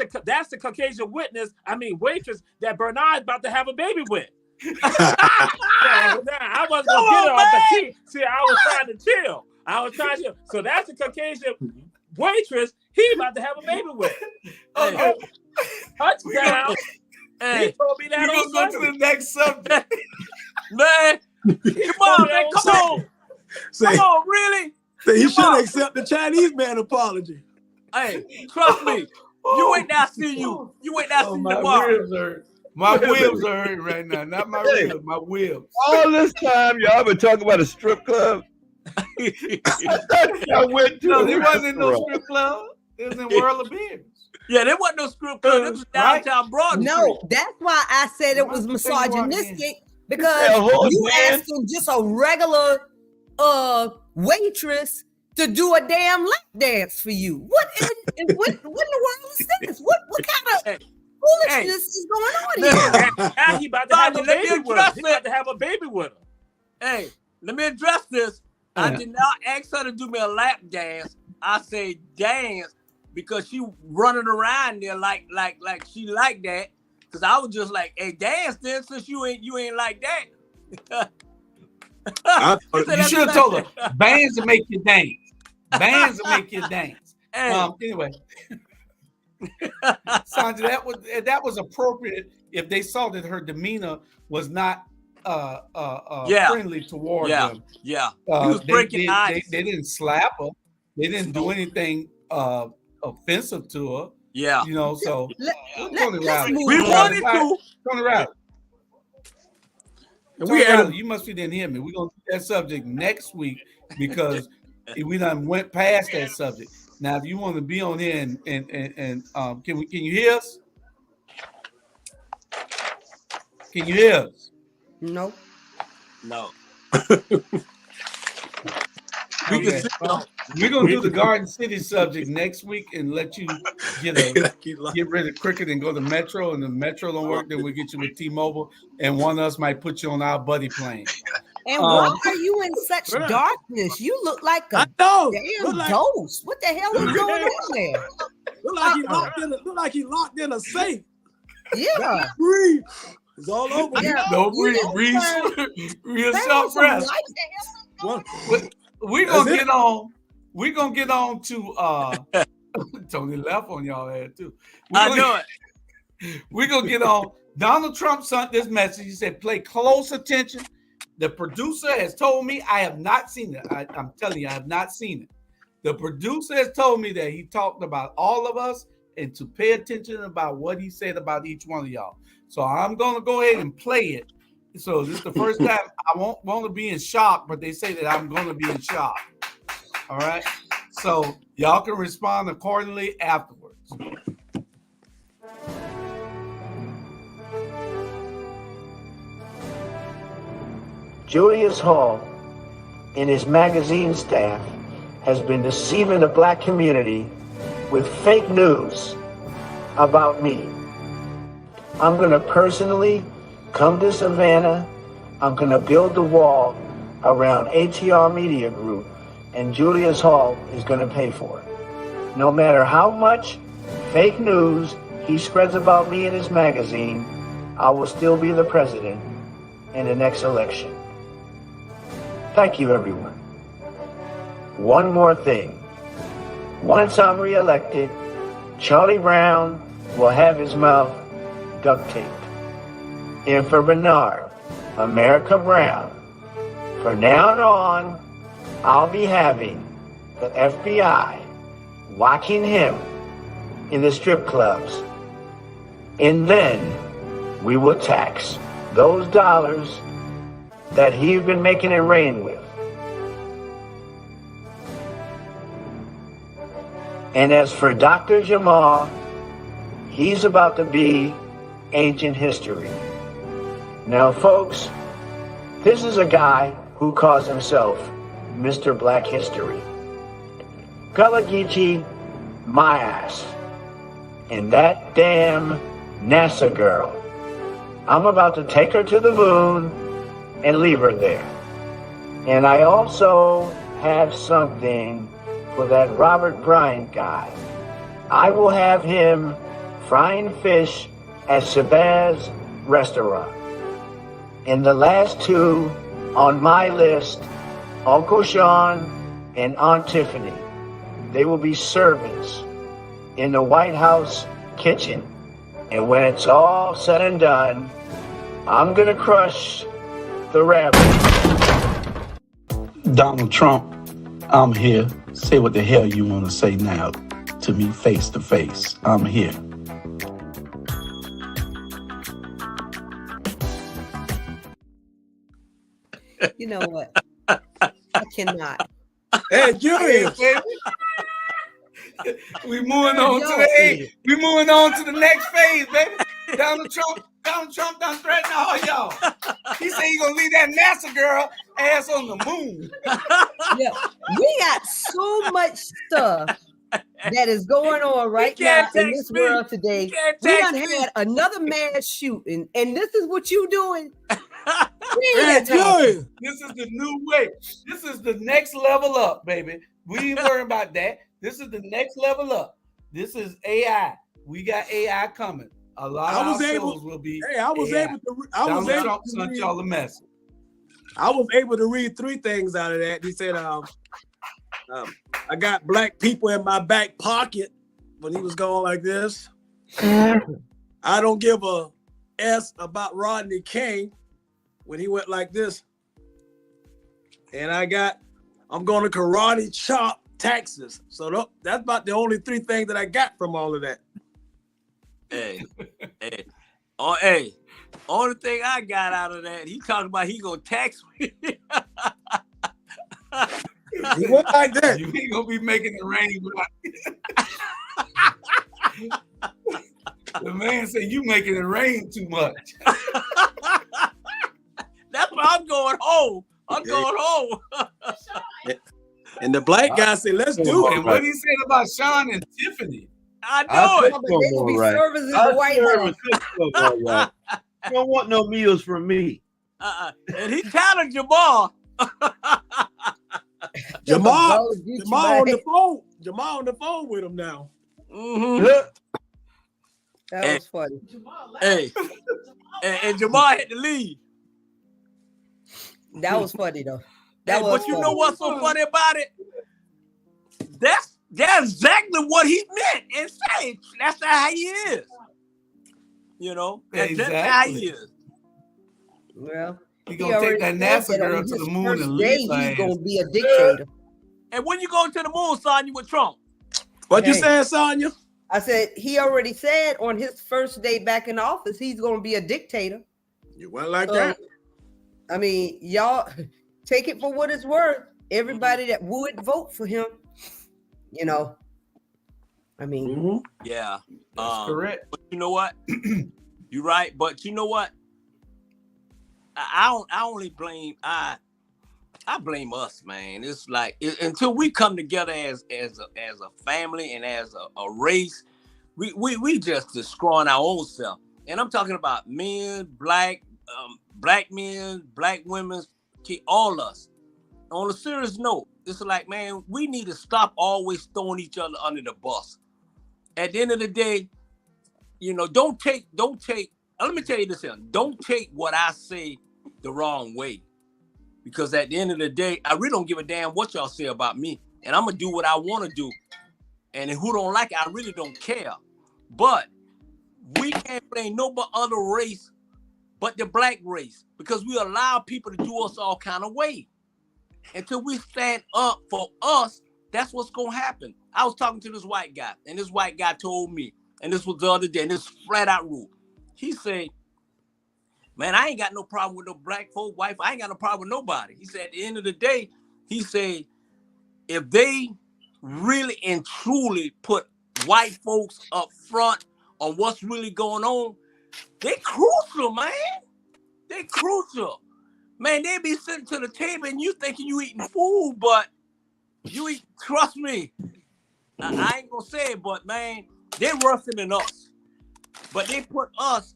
the Caucasian waitress that Bernard's about to have a baby with. I wasn't going to get it off, but see, I was trying to chill. So that's the Caucasian waitress he about to have a baby with. Okay. Touchdown. Hey, he told me that We're on going to go to the next subject. man, come on, man, come on. Come on, really? He should accept the Chinese man apology. Hey, trust me. You wait now, see you. You wait now, see my tomorrow. ribs hurt. My ribs are hurting right now. Not my ribs, my ribs. All this time, y'all been talking about a strip club. I went to. No, there wasn't in no strip club. It was in World of Beers. Yeah, there wasn't no strip club. It was downtown Broad Street. No, that's why I said it was misogynistic, because you asking just a regular waitress to do a damn lap dance for you. What in the world is this? What kind of foolishness is going on here? Now he about to have a baby with her. He about to have a baby with her. Hey, let me address this. I did not ask her to do me a lap dance. I say dance because she running around there like she like that. Cause I was just like, hey, dance then, since you ain't like that. You should have told her bands to make you dance. Bands to make you dance. Hey. Anyway, Sandra, that was appropriate if they saw that her demeanor was not friendly toward them. Yeah. He was breaking ice. They didn't slap her. They didn't do anything offensive to her. Yeah. You know, so Let's move we on. wanted to. Tony Riley, you must be didn't hear me. We're gonna do that subject next week because we done went past that subject. Now, if you want to be on here and can you hear us? Can you hear us? No. Okay. We're gonna do the Garden City subject next week and let you get rid of cricket and go to Metro, and the Metro don't work, then we'll get you with T-Mobile, and one of us might put you on our buddy plane. And why are you in such darkness? You look like a damn ghost. What the hell is going on there? Look like he locked in a safe. Yeah. Breathe. It's all over. Yeah. Don't breathe. Real short breath. We're gonna get on. We're gonna get on to Tony left on y'all head too. I know it. We're gonna get on. Donald Trump sent this message. He said, "Play close attention." The producer has told me I have not seen it. I'm telling you, I have not seen it. The producer has told me that he talked about all of us and to pay attention about what he said about each one of y'all. So I'm gonna go ahead and play it. So this is the first time I won't want to be in shock, but they say that I'm going to be in shock. All right. So y'all can respond accordingly afterwards. Julius Hall and his magazine staff has been deceiving the black community with fake news about me. I'm going to personally come to Savannah. I'm going to build the wall around ATR Media Group, and Julius Hall is going to pay for it. No matter how much fake news he spreads about me in his magazine, I will still be the president in the next election. Thank you, everyone. One more thing. Once I'm reelected, Charlie Brown will have his mouth duct taped. And for Bernard, America Brown, from now on, I'll be having the FBI watching him in the strip clubs. And then we will tax those dollars that he's been making it rain with. And as for Dr. Jamal, he's about to be ancient history. Now, folks, this is a guy who calls himself Mr. Black History. Gullah Geechee, my ass. And that damn NASA girl. I'm about to take her to the moon and leave her there. And I also have something for that Robert Bryant guy. I will have him frying fish at Shabazz restaurant. And the last two on my list, Uncle Sean and Aunt Tiffany, they will be servants in the White House kitchen. And when it's all said and done, I'm gonna crush the Rabble. Donald Trump, I'm here. Say what the hell you want to say now to me face to face. I'm here. You know what? I cannot. Hey, Julius. We moving on to the we moving on to the next phase, baby. Donald Trump done threatened all y'all. He said he gonna leave that NASA girl ass on the moon. Yeah, we got so much stuff that is going on right now in this world today. We done had another mass shooting, and this is what you doing. This is the new way. This is the next level up, baby. We ain't worrying about that. This is the next level up. This is AI. We got AI coming. A lot of our shows will be. Hey, I was AI. able to. Donald Trump sent y'all a message. I was able to read 3 things out of that. He said, I got black people in my back pocket when he was going like this. I don't give a S about Rodney King when he went like this. And I'm going to karate chop Texas. So that's about the only 3 things that I got from all of that. Only thing I got out of that, he talking about he gonna tax me. He went like that. You ain't gonna be making it rain. The man said you making it rain too much. That's why I'm going home. I'm going home. And the black guy said, let's do it. And what he said about Sean and Tiffany. I know it. They will be serving in the White House. You don't want no meals from me. And he counted Jamal. Jamal on the phone. Jamal on the phone with him now. Mm-hmm. That was funny. Hey, and Jamal had to leave. That was funny though. But you know what's so funny about it? That's exactly what he meant and said. That's how he is. You know, that's how he is. Well, he gonna take that NASA girl to the moon and leave. He's gonna be a dictator. And when you go to the moon, Sonya, with Trump? What you saying, Sonya? I said he already said on his first day back in office he's gonna be a dictator. You went like that. I mean, y'all take it for what it's worth. Everybody that would vote for him, you know. I mean, yeah, that's correct. But you know what? You're right. But you know what? I blame us, man. It's like until we come together as a family and as a race, we just destroying our own self. And I'm talking about men, black men, black women, all us. On a serious note, it's like, man, we need to stop always throwing each other under the bus. At the end of the day, you know, don't take. Let me tell you this here. Don't take what I say the wrong way. Because at the end of the day, I really don't give a damn what y'all say about me. And I'm going to do what I want to do. And who don't like it, I really don't care. But we can't blame no other race but the black race. Because we allow people to do us all kind of way. Until we stand up for us, that's what's going to happen. I was talking to this white guy, and this white guy told me, and this was the other day, and this flat out rule. He said, man, I ain't got no problem with no black folk, white folk. I ain't got no problem with nobody. He said, at the end of the day, he said, if they really and truly put white folks up front on what's really going on, they crucial, man. They crucial. Man, they be sitting to the table and you thinking you eating food, but you eat, trust me. I ain't gonna say it, but man, they're worse than us. But they put us,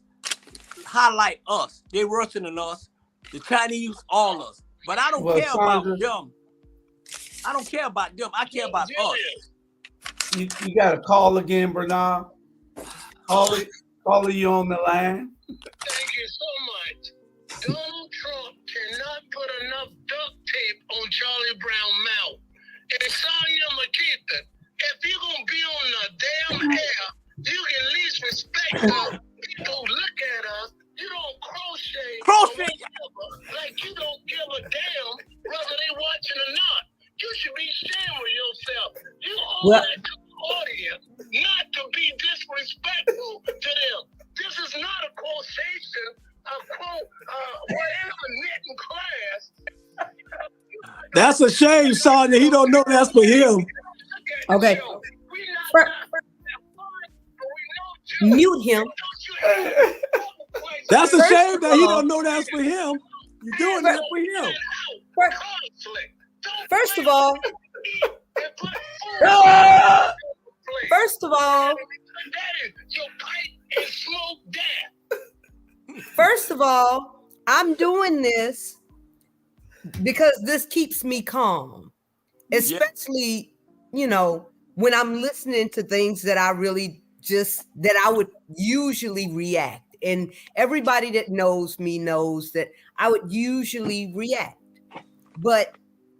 highlight us. They're worse than us. The Chinese, all us. But I don't care about them. I don't care about them. I care about us. You got to call again, Bernard. Call you on the line. Thank you so much. Donald Trump cannot put enough duct tape on Charlie Brown's mouth. And Sonia Makita, if you're going to be on the damn air, you can at least respect the people who look at us. You don't crochet like you don't give a damn whether they watching or not. You should be ashamed of yourself. You owe that to the audience not to be disrespectful to them. This is not a quotation, a quote, whatever knitting class. That's a shame, Sonya. He don't know that's for him. Okay. Mute him. That's a shame that he don't know that's for him. You're doing that for him. First of all, I'm doing this because this keeps me calm, especially, when I'm listening to things that I really that I would usually react. And everybody that knows me knows that I would usually react. But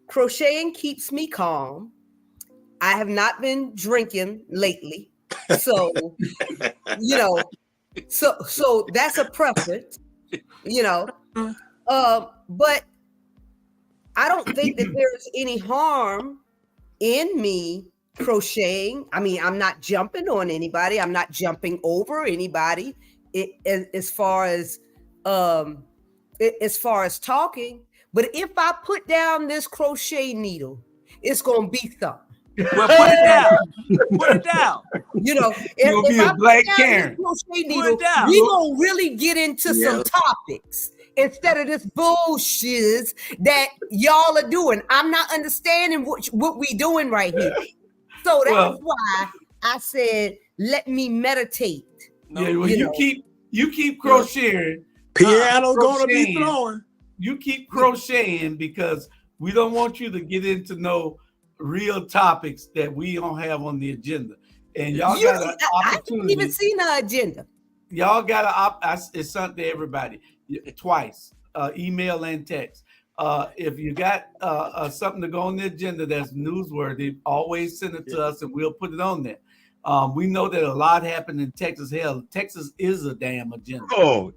crocheting keeps me calm. I have not been drinking lately. So, so that's a preference, but I don't think that there's any harm in me crocheting. I mean, I'm not jumping on anybody. I'm not jumping over anybody. As far as talking, but if I put down this crochet needle, it's gonna be something. Well, put it down. Put it down. If I put down this crochet needle, we gonna really get into some topics instead of this bullshit that y'all are doing. I'm not understanding what we doing right here. So that's why I said, let me meditate. You keep crocheting. Piano gonna be flowing. You keep crocheting because we don't want you to get into no real topics that we don't have on the agenda. And y'all got an opportunity. I haven't even seen the agenda. Y'all got it's sent to everybody twice, email and text. If you got something to go on the agenda that's newsworthy, always send it to us and we'll put it on there. We know that a lot happened in Texas. Hell, Texas is a damn agenda. Oh,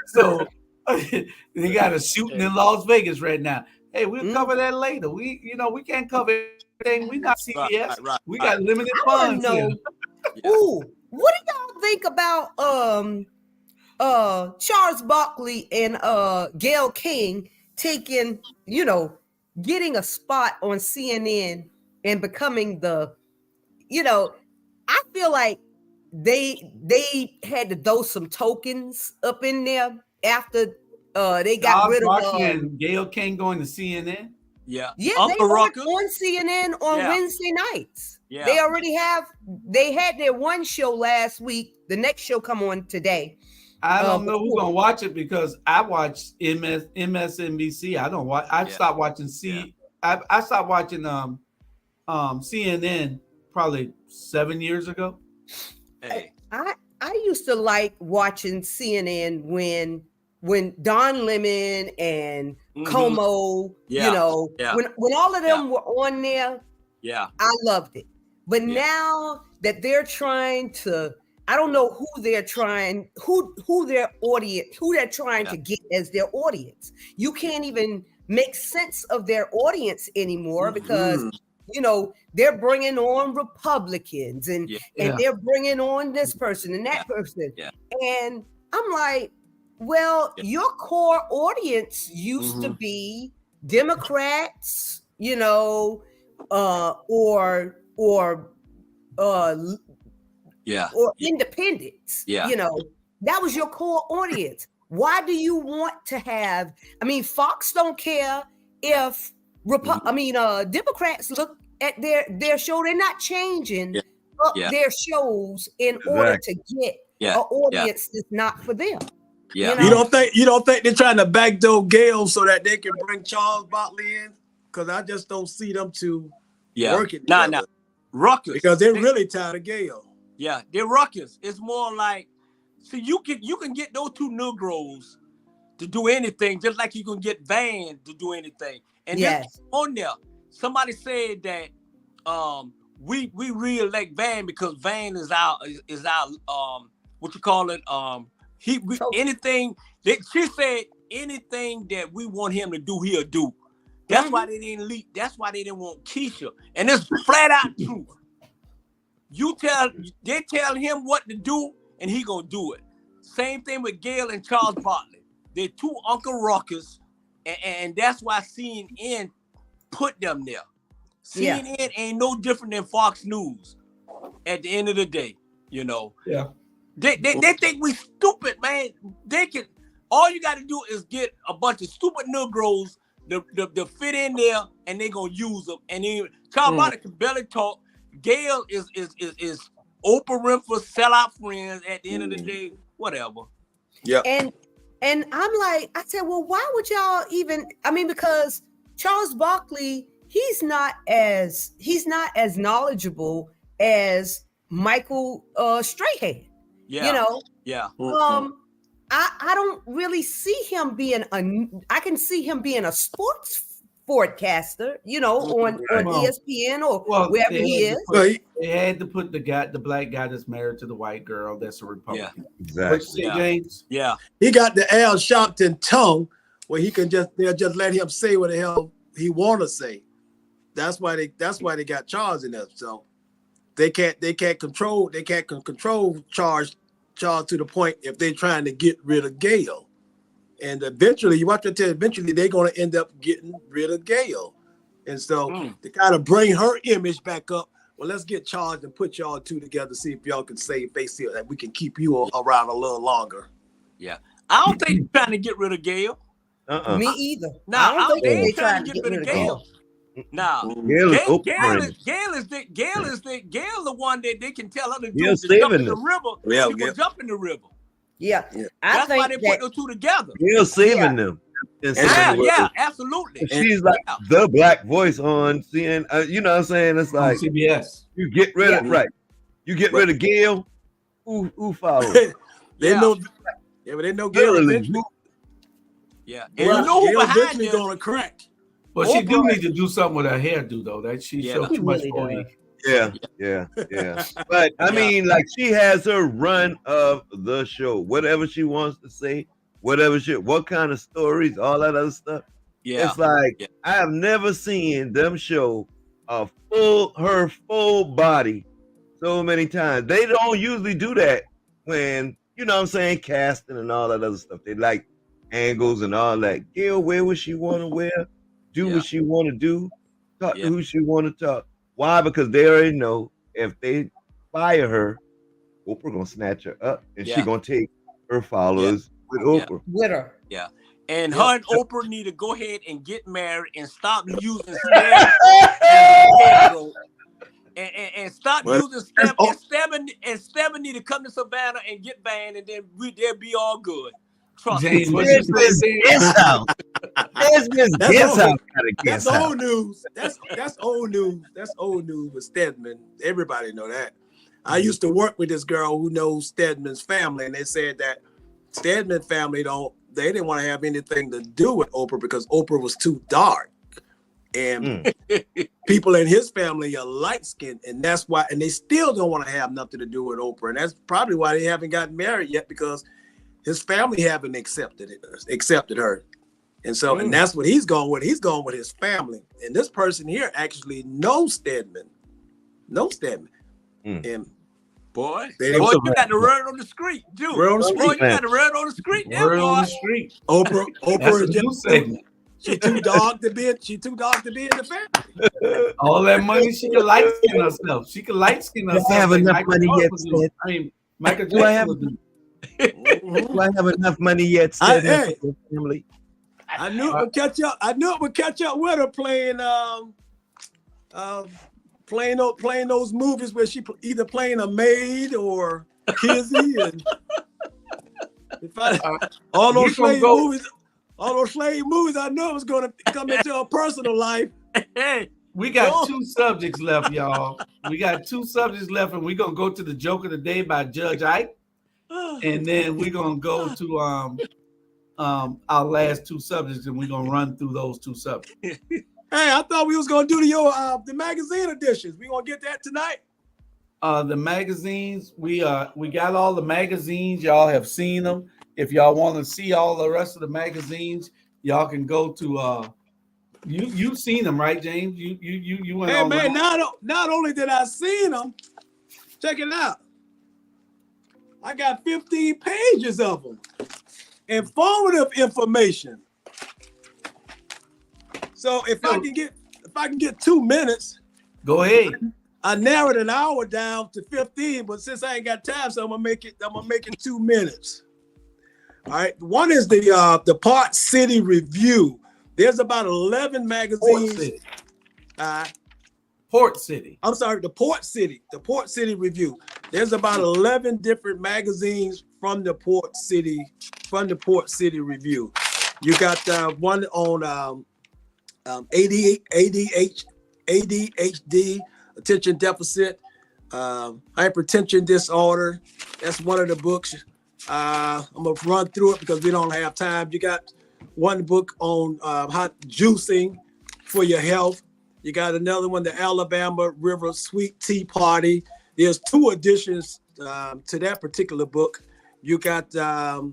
so they got a shooting in Las Vegas right now. Hey, we'll cover that later. We can't cover everything. We not CBS. We got limited funds here. Ooh, what do y'all think about Charles Barkley and Gayle King taking, getting a spot on CNN and becoming the, I feel like they had to throw some tokens up in there after they got rid of and Gayle King going to CNN. Yeah, they were on CNN on Wednesday nights. Yeah. They had their one show last week. The next show come on today. I don't know who's gonna watch it because I watch MSNBC. I don't watch. I stopped watching I stopped watching CNN probably 7 years ago. Hey, I used to like watching CNN when Don Lemon and Como, when all of them were on there. Yeah, I loved it. But now that they're trying to, I don't know who they're trying to get as their audience. You can't even make sense of their audience anymore because they're bringing on Republicans and they're bringing on this person and that person. Yeah. And I'm like, well, your core audience used to be Democrats, or independents. That was your core audience. Why do you want to have? I mean, Fox don't care if Democrats look at their show. They're not changing their shows in order to get an audience that's not for them. Yeah. You know? You don't think they're trying to backdoor Gail so that they can bring Charles Barkley in? Because I just don't see them two working together. Nah. Ruckus. Because they're really tired of Gail. Yeah, they're ruckus. It's more like, see, you can get those two Negroes to do anything, just like you can get Van to do anything. And this on there, somebody said that we re-elect Van because Van is our what you call it, anything that she said, anything that we want him to do, he'll do. That's why they didn't leak. That's why they didn't want Keisha. And it's flat out truth. They tell him what to do, and he gonna do it. Same thing with Gail and Charles Barkley. They're two Uncle Ruckus, and that's why CNN put them there. CNN ain't no different than Fox News. At the end of the day, you know. Yeah. They think we stupid, man. They can. All you got to do is get a bunch of stupid Negroes to fit in there, and they gonna use them. And then Charles Barkley can barely talk. Gail is Oprah Winfrey sellout friends. At the end of the day, whatever. Yeah. And I'm like, I said, well, why would y'all even? I mean, because Charles Barkley, he's not as knowledgeable as Michael Strahan. Yeah. You know. Yeah. I don't really see him being I can see him being a sports broadcaster, you know, on ESPN or wherever he is. They had to put the black guy that's married to the white girl that's a Republican. Yeah, exactly. James? Yeah. He got the Al Sharpton tongue where they'll just let him say what the hell he want to say. That's why they got Charles in there. So they can't control Charles to the point if they're trying to get rid of Gail. And eventually, they're going to end up getting rid of Gail. And so to kind of bring her image back up, well, let's get Charles and put y'all two together, see if y'all can save face here, that we can keep you around a little longer. Yeah. I don't think they're trying to get rid of Gail. Me either. No, I don't think they're trying to get rid of Gail. No. Gail is the one that they can tell her to do to jump in the river. Yeah, she will jump in the river. Yeah. That's why they put those two together. Gail's saving them. Yeah, absolutely. And she's like the black voice on CNN. You know what I'm saying? It's like CBS. You get rid of You get rid of Gail. Who follows? They know Gail eventually. Yeah, and you know who behind them gonna crack. But she do need to do something with her hairdo though. That she showed too much body. Yeah. But I mean, like she has her run of the show. Whatever she wants to say, what kind of stories, all that other stuff. Yeah. It's like I have never seen them show her full body so many times. They don't usually do that when, you know what I'm saying, casting and all that other stuff. They like angles and all that. Gail, wear what she want to wear, do what she want to do, talk to who she want to talk. Why? Because they already know if they fire her, Oprah gonna snatch her up and she gonna take her followers with Oprah. With her. Yeah. And her and Oprah need to go ahead and get married and stop using Steb and stop using Steb and Steb need to come to Savannah and get Van, and then they'll be all good. Trust me. That's old news. That's old news. That's old news with Stedman. Everybody know that. I used to work with this girl who knows Stedman's family, and they said that Stedman family they didn't want to have anything to do with Oprah because Oprah was too dark. And people in his family are light-skinned, and that's why, and they still don't want to have nothing to do with Oprah. And that's probably why they haven't gotten married yet, because his family haven't accepted her. And so, and that's what he's going with. He's going with his family. And this person here actually knows Stedman. And boy, you got the word on the street, too. Word on the street, you got the word on the street there, word boy. on the street. Oprah is just she too dark to be in the family. All that money, she can light skin herself. She can light skin herself. I have enough money yet, Sted. I mean, Michael Do I Jackson. Do I have enough money yet, Sted? Family. I knew it would catch up. I knew it would catch up with her playing those movies where she either playing a maid or Kizzy, and All those slave movies, I know was going to come into a personal life. Hey, we got 2 subjects left, y'all. We got 2 subjects left, and we're gonna go to the joke of the day by Judge Ike, and then we're gonna go to our last 2 subjects, and we're gonna run through those 2 subjects. Hey, I thought we was gonna do the magazine editions. We gonna get that tonight. The magazines, we got all the magazines. Y'all have seen them. If y'all want to see all the rest of the magazines, y'all can go to you've seen them, right, James? You went. Hey man, not only did I see them, check it out. I got 15 pages of them. Informative information. So if I can get 2 minutes, go ahead. I narrowed an hour down to 15, but since I ain't got time, so I'm gonna make it 2 minutes. All right. One is the Port City Review. There's about 11 magazines. Port City. I'm sorry, the Port City Review. There's about 11 different magazines from the Port City Review. You got one on ADHD, attention deficit, hypertension disorder. That's one of the books. I'm gonna run through it because we don't have time. You got one book on hot juicing for your health. You got another one, the Alabama River Sweet Tea Party. There's 2 editions to that particular book. You got the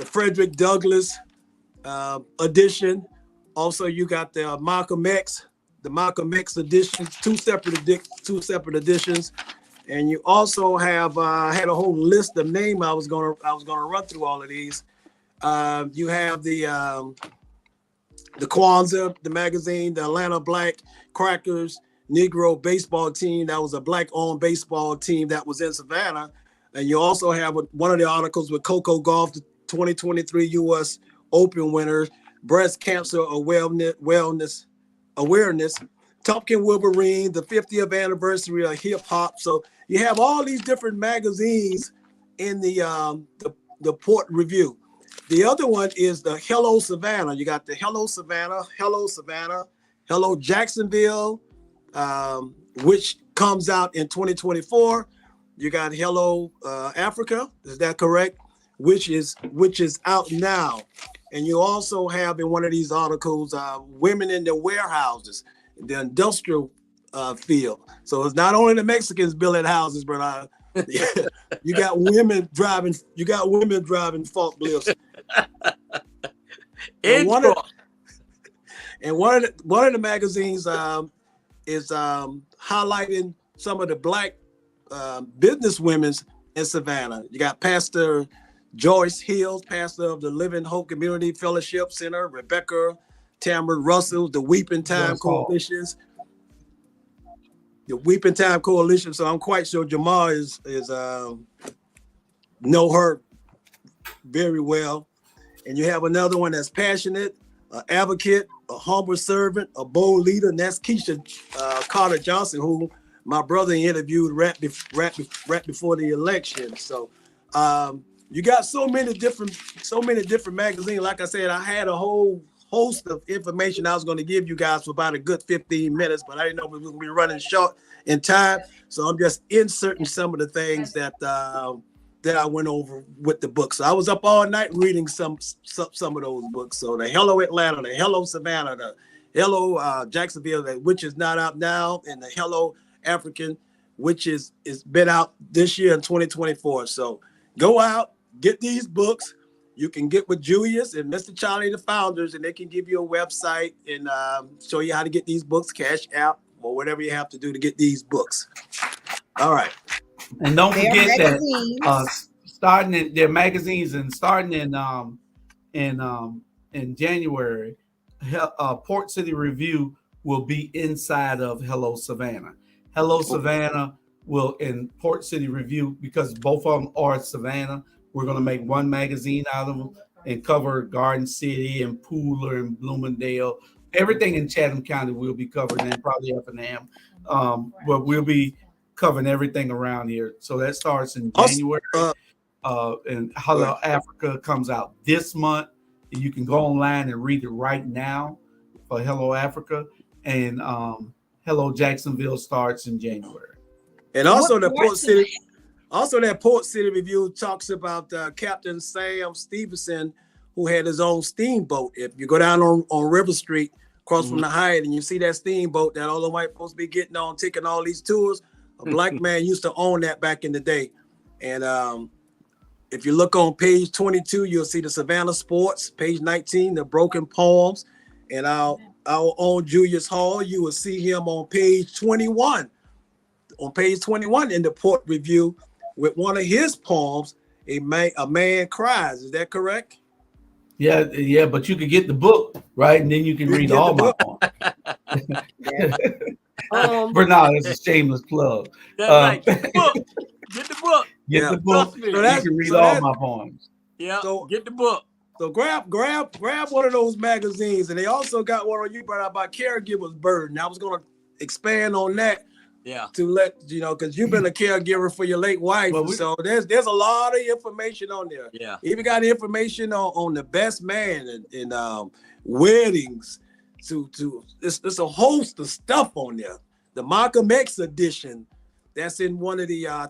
Frederick Douglass edition. Also, you got the Malcolm X edition, 2 separate editions. And you also have had a whole list of names. I was gonna run through all of these. You have the Kwanzaa, the magazine, the Atlanta Black Crackers Negro baseball team. That was a Black-owned baseball team that was in Savannah. And you also have one of the articles with Coco Golf, the 2023 U.S. Open winner, breast cancer awareness, Tompkin Wolverine, the 50th anniversary of hip hop. So you have all these different magazines in the Port Review. The other one is the Hello Savannah. You got the Hello Savannah, Hello Jacksonville, which comes out in 2024. You got Hello Africa, is that correct? Which is out now. And you also have in one of these articles, women in the warehouses, the industrial field. So it's not only the Mexicans building houses, but you got women driving forklifts. And one of the magazines is highlighting some of the Black business women in Savannah. You got Pastor Joyce Hills, pastor of the Living Hope Community Fellowship Center, Rebecca Tamara Russell, the Weeping Time Coalitions. The Weeping Time Coalition. So I'm quite sure Jamal is know her very well. And you have another one that's passionate, an advocate, a humble servant, a bold leader, and that's Keisha Carter Johnson, who my brother interviewed right before the election. So you got so many different magazines. Like I said, I had a whole host of information I was going to give you guys for about a good 15 minutes, but I didn't know we were going to be running short in time. So I'm just inserting some of the things that I went over with the book. So I was up all night reading some of those books. So the Hello Atlanta, the Hello Savannah, the Hello Jacksonville, which is not out now, and the Hello African, which is been out this year in 2024. So go out, get these books. You can get with Julius and Mr. Charlie, the founders, and they can give you a website and show you how to get these books, cash out, or whatever you have to do to get these books. All right. And don't forget that starting in their magazines and starting in January, Port City Review will be inside of Hello Savannah. Hello Savannah will in Port City Review, because both of them are Savannah. We're going to make one magazine out of them and cover Garden City and Pooler and Bloomingdale. Everything in Chatham County will be covered, and probably Effingham. But we'll be covering everything around here. So that starts in January. and Hello Africa comes out this month. And you can go online and read it right now for Hello Africa. And Hello Jacksonville starts in January. And also the Port City. Also, that Port City Review talks about Captain Sam Stevenson, who had his own steamboat. If you go down on River Street, across from the Hyatt, and you see that steamboat that all the white folks be getting on, taking all these tours, a black man used to own that back in the day. And if you look on page 22, you'll see the Savannah Sports. Page 19, the Broken Poems. And our own Julius Hall, you will see him on page 21. On page 21 in the Port Review, with one of his poems, a man cries. Is that correct? Yeah, but you can get the book, right? And then you can read all my poems. Bernard, it's a shameless plug. That's right. Get the book. Get the book. Get the book. So you can read all my poems. Yeah. So get the book. So grab one of those magazines, and they also got one on you brought out about caregiver's burden. I was going to expand on that. Yeah. To let you know, because you've been a caregiver for your late wife, so there's a lot of information on there. Yeah. Even got information on the best man and weddings. It's a host of stuff on there. The Malcolm X edition, that's in one of the I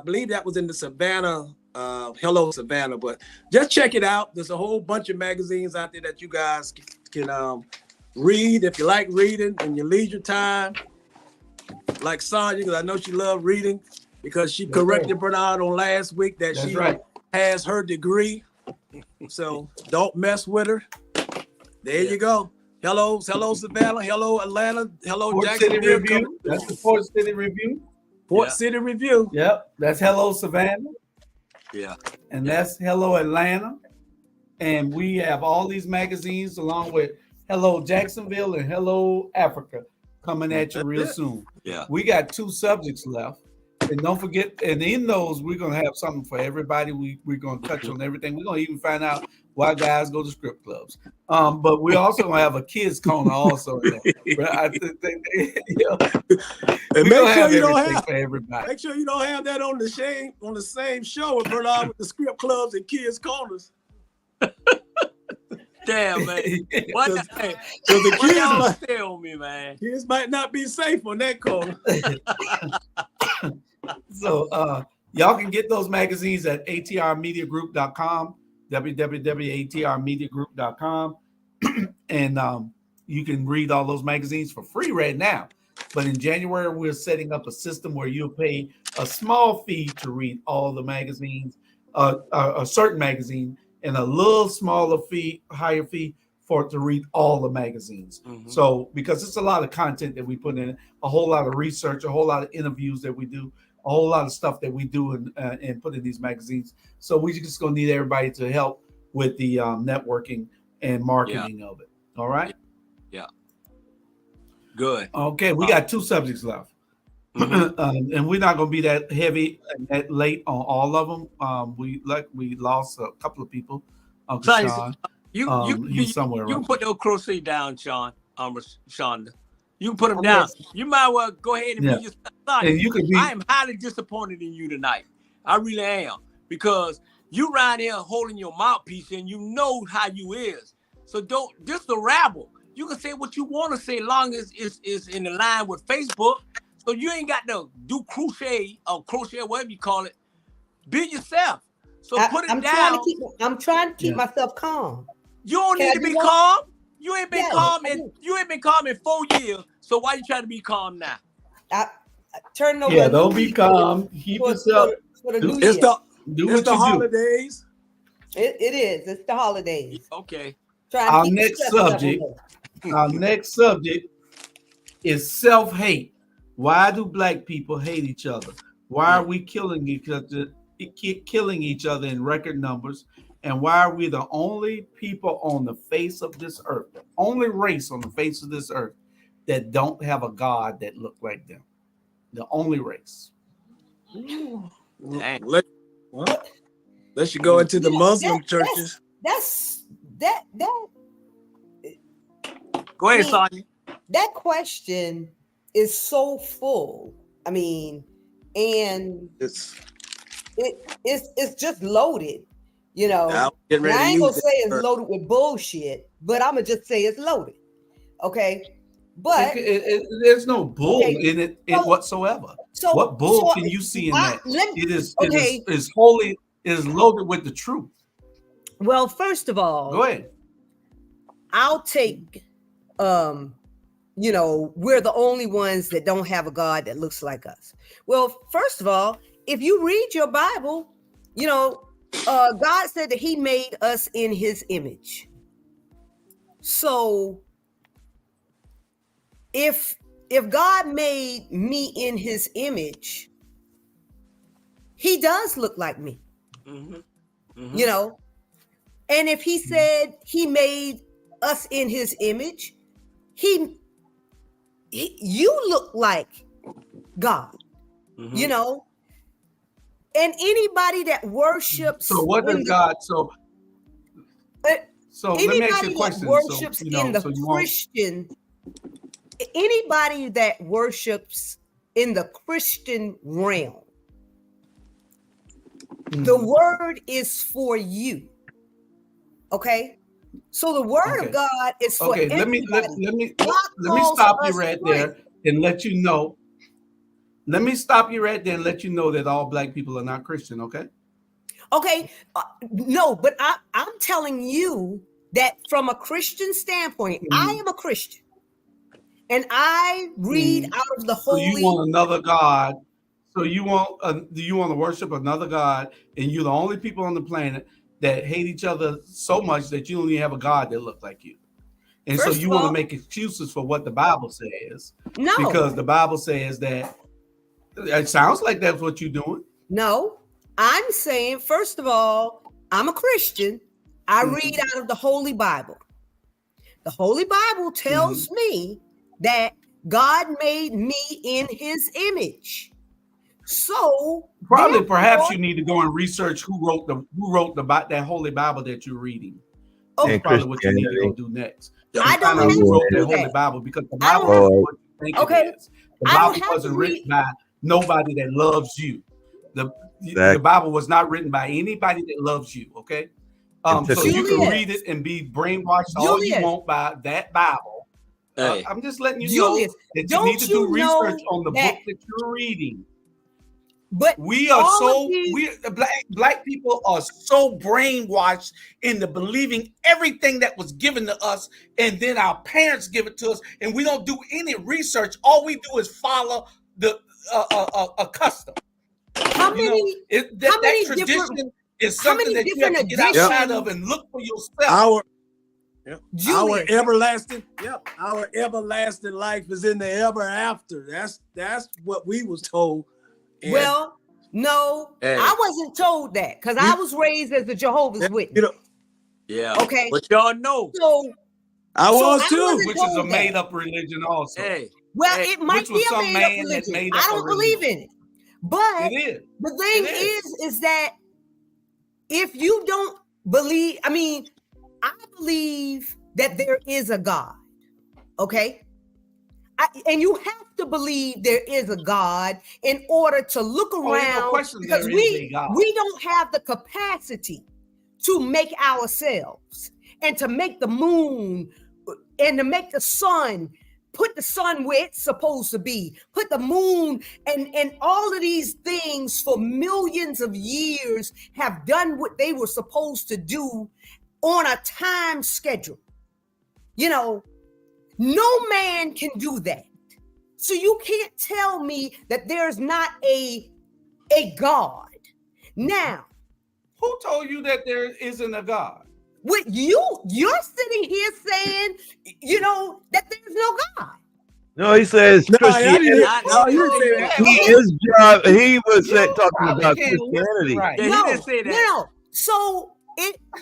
believe that was in the Savannah, Hello Savannah. But just check it out. There's a whole bunch of magazines out there that you guys can read if you like reading in your leisure time. Like Sonya, because I know she loved reading, because she corrected Bernard on last week that she has her degree. So don't mess with her. There you go. Hello Savannah. Hello Atlanta. Hello Port Jacksonville. City Review. That's the Port City Review. Port City Review. Yep. That's Hello Savannah. Yeah. And that's Hello Atlanta. And we have all these magazines along with Hello Jacksonville and Hello Africa coming at you real soon. Yeah. We got 2 subjects left. And don't forget, and in those, we're going to have something for everybody. We're going to touch on everything. We're going to even find out why guys go to strip clubs. But we also going to have a kids corner also. But I think, and make sure you don't have for everybody. Make sure you don't have that on the same show with Bernard with the strip clubs and kids corners. Damn, man. What the kids might tell me, man? Kids might not be safe on that corner. So y'all can get those magazines at atrmediagroup.com, www.atrmediagroup.com. And you can read all those magazines for free right now. But in January, we're setting up a system where you'll pay a small fee to read all the magazines, a certain magazine, and a little smaller fee, higher fee to read all the magazines. So because it's a lot of content that we put in, a whole lot of research, a whole lot of interviews that we do, a whole lot of stuff that we do and put in these magazines. So we just gonna need everybody to help with the networking and marketing of it. All right. Yeah. Good. Okay, we got 2 subjects left. And we're not going to be that heavy and that late on all of them. We lost a couple of people. Uncle Sean, he's somewhere. You can put those crochet down, Sean. Shonda. You can put them down. You might well go ahead and be your son. And you could be. I am highly disappointed in you tonight. I really am, because you right here holding your mouthpiece and you know how you is. So don't just the rabble. You can say what you want to say, long as it's in the line with Facebook. So you ain't got to do crochet, whatever you call it. Be yourself. So put it down. I'm trying to keep myself calm. You don't need to be calm. You ain't been calm in 4 years. So why you trying to be calm now? Turn over. Yeah, don't be calm. Keep yourself. It's the holidays. It is. It's the holidays. Okay. Our next subject is self-hate. Why do black people hate each other? Why are we killing each other in record numbers? And why are we the only people on the face of this earth, the only race on the face of this earth that don't have a God that look like them? The only race. Let you go into the Muslim churches. That Go ahead, Sonya. That question is so full. I mean, and it's just loaded, you know. Now, getting And ready I to ain't gonna use say it's that. loaded with bullshit, but I'm gonna just say it's loaded. Okay, but there's no bull Okay, in it so- whatsoever. so What bull so can you see in I- that? let- It is okay. it is holy. It is loaded with the truth. Well, first of all, Go ahead. I'll take, you know, we're the only ones that don't have a God that looks like us. Well, first of all, if you read your Bible, you know, God said that he made us in his image. So if God made me in his image, he does look like me, you know. And if he said he made us in his image, you look like God, you know. And anybody that worships, So what does God? So let me ask you a anybody that question. worships So, you know, in the so you won't. Christian, anybody that worships in the Christian realm, the word is for you. Okay, so the word of God is for everybody. Let me stop you right there and let you know. Let me stop you right there and let you know that all black people are not Christian. Okay. Okay, no, but I'm telling you that from a Christian standpoint, I am a Christian, and I read out of the So Holy. you want another God? So you want do you want to worship another God? And you're the only people on the planet that hate each other so much that you don't even have a God that looks like you. And so you want to make excuses for what the Bible says. No, because the Bible says that. It sounds like that's what you're doing. No, I'm saying, first of all, I'm a Christian. I read out of the Holy Bible. The Holy Bible tells me that God made me in his image. So perhaps you need to go and research who wrote that Holy Bible that you're reading. That's probably what you need to go do next. I don't have who wrote to the do Holy that. Bible, because the Bible is what you think it is. The Bible wasn't written by nobody that loves you. The Bible was not written by anybody that loves you. Okay, so you can read it and be brainwashed all you want by that Bible. I'm just letting you know that you need to do research on the book that you're reading. But we are black people are so brainwashed into believing everything that was given to us, and then our parents give it to us, and we don't do any research. All we do is follow the a custom. How many tradition is something that you have to get outside of and look for yourself. Our everlasting life is in the ever after. That's what we was told. And well, no, I wasn't told that, because I was raised as a Jehovah's Witness. Okay. But y'all know. So I was too. Which is a made-up religion also. It might be a made-up religion. I don't believe in it. But the thing is that if you don't believe, I believe that there is a God. Okay. And you have to believe there is a God in order to look around, because we don't have the capacity to make ourselves and to make the moon and to make the sun, put the sun where it's supposed to be, put the moon and all of these things for millions of years have done what they were supposed to do on a time schedule. You know, no man can do that. So you can't tell me that there's not a God. Now, who told you that there isn't a God? With you're sitting here saying, you know, that there's no God. No, he says Christianity. He was talking about Christianity. Right. Yeah, he didn't say that. No. So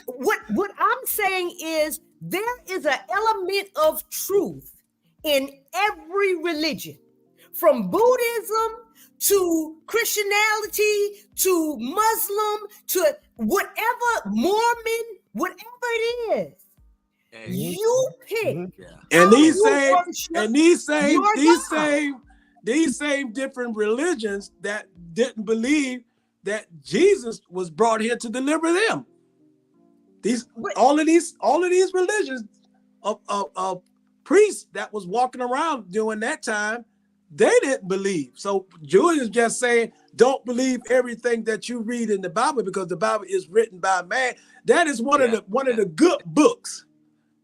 what I'm saying is there is an element of truth in every religion, from Buddhism to Christianity to Muslim to whatever, Mormon, whatever it is. You pick. And these same different religions that didn't believe that Jesus was brought here to deliver them. All of these religions of priests that was walking around during that time, they didn't believe. So Julian's just saying, don't believe everything that you read in the Bible, because the Bible is written by man. That is one of the good books.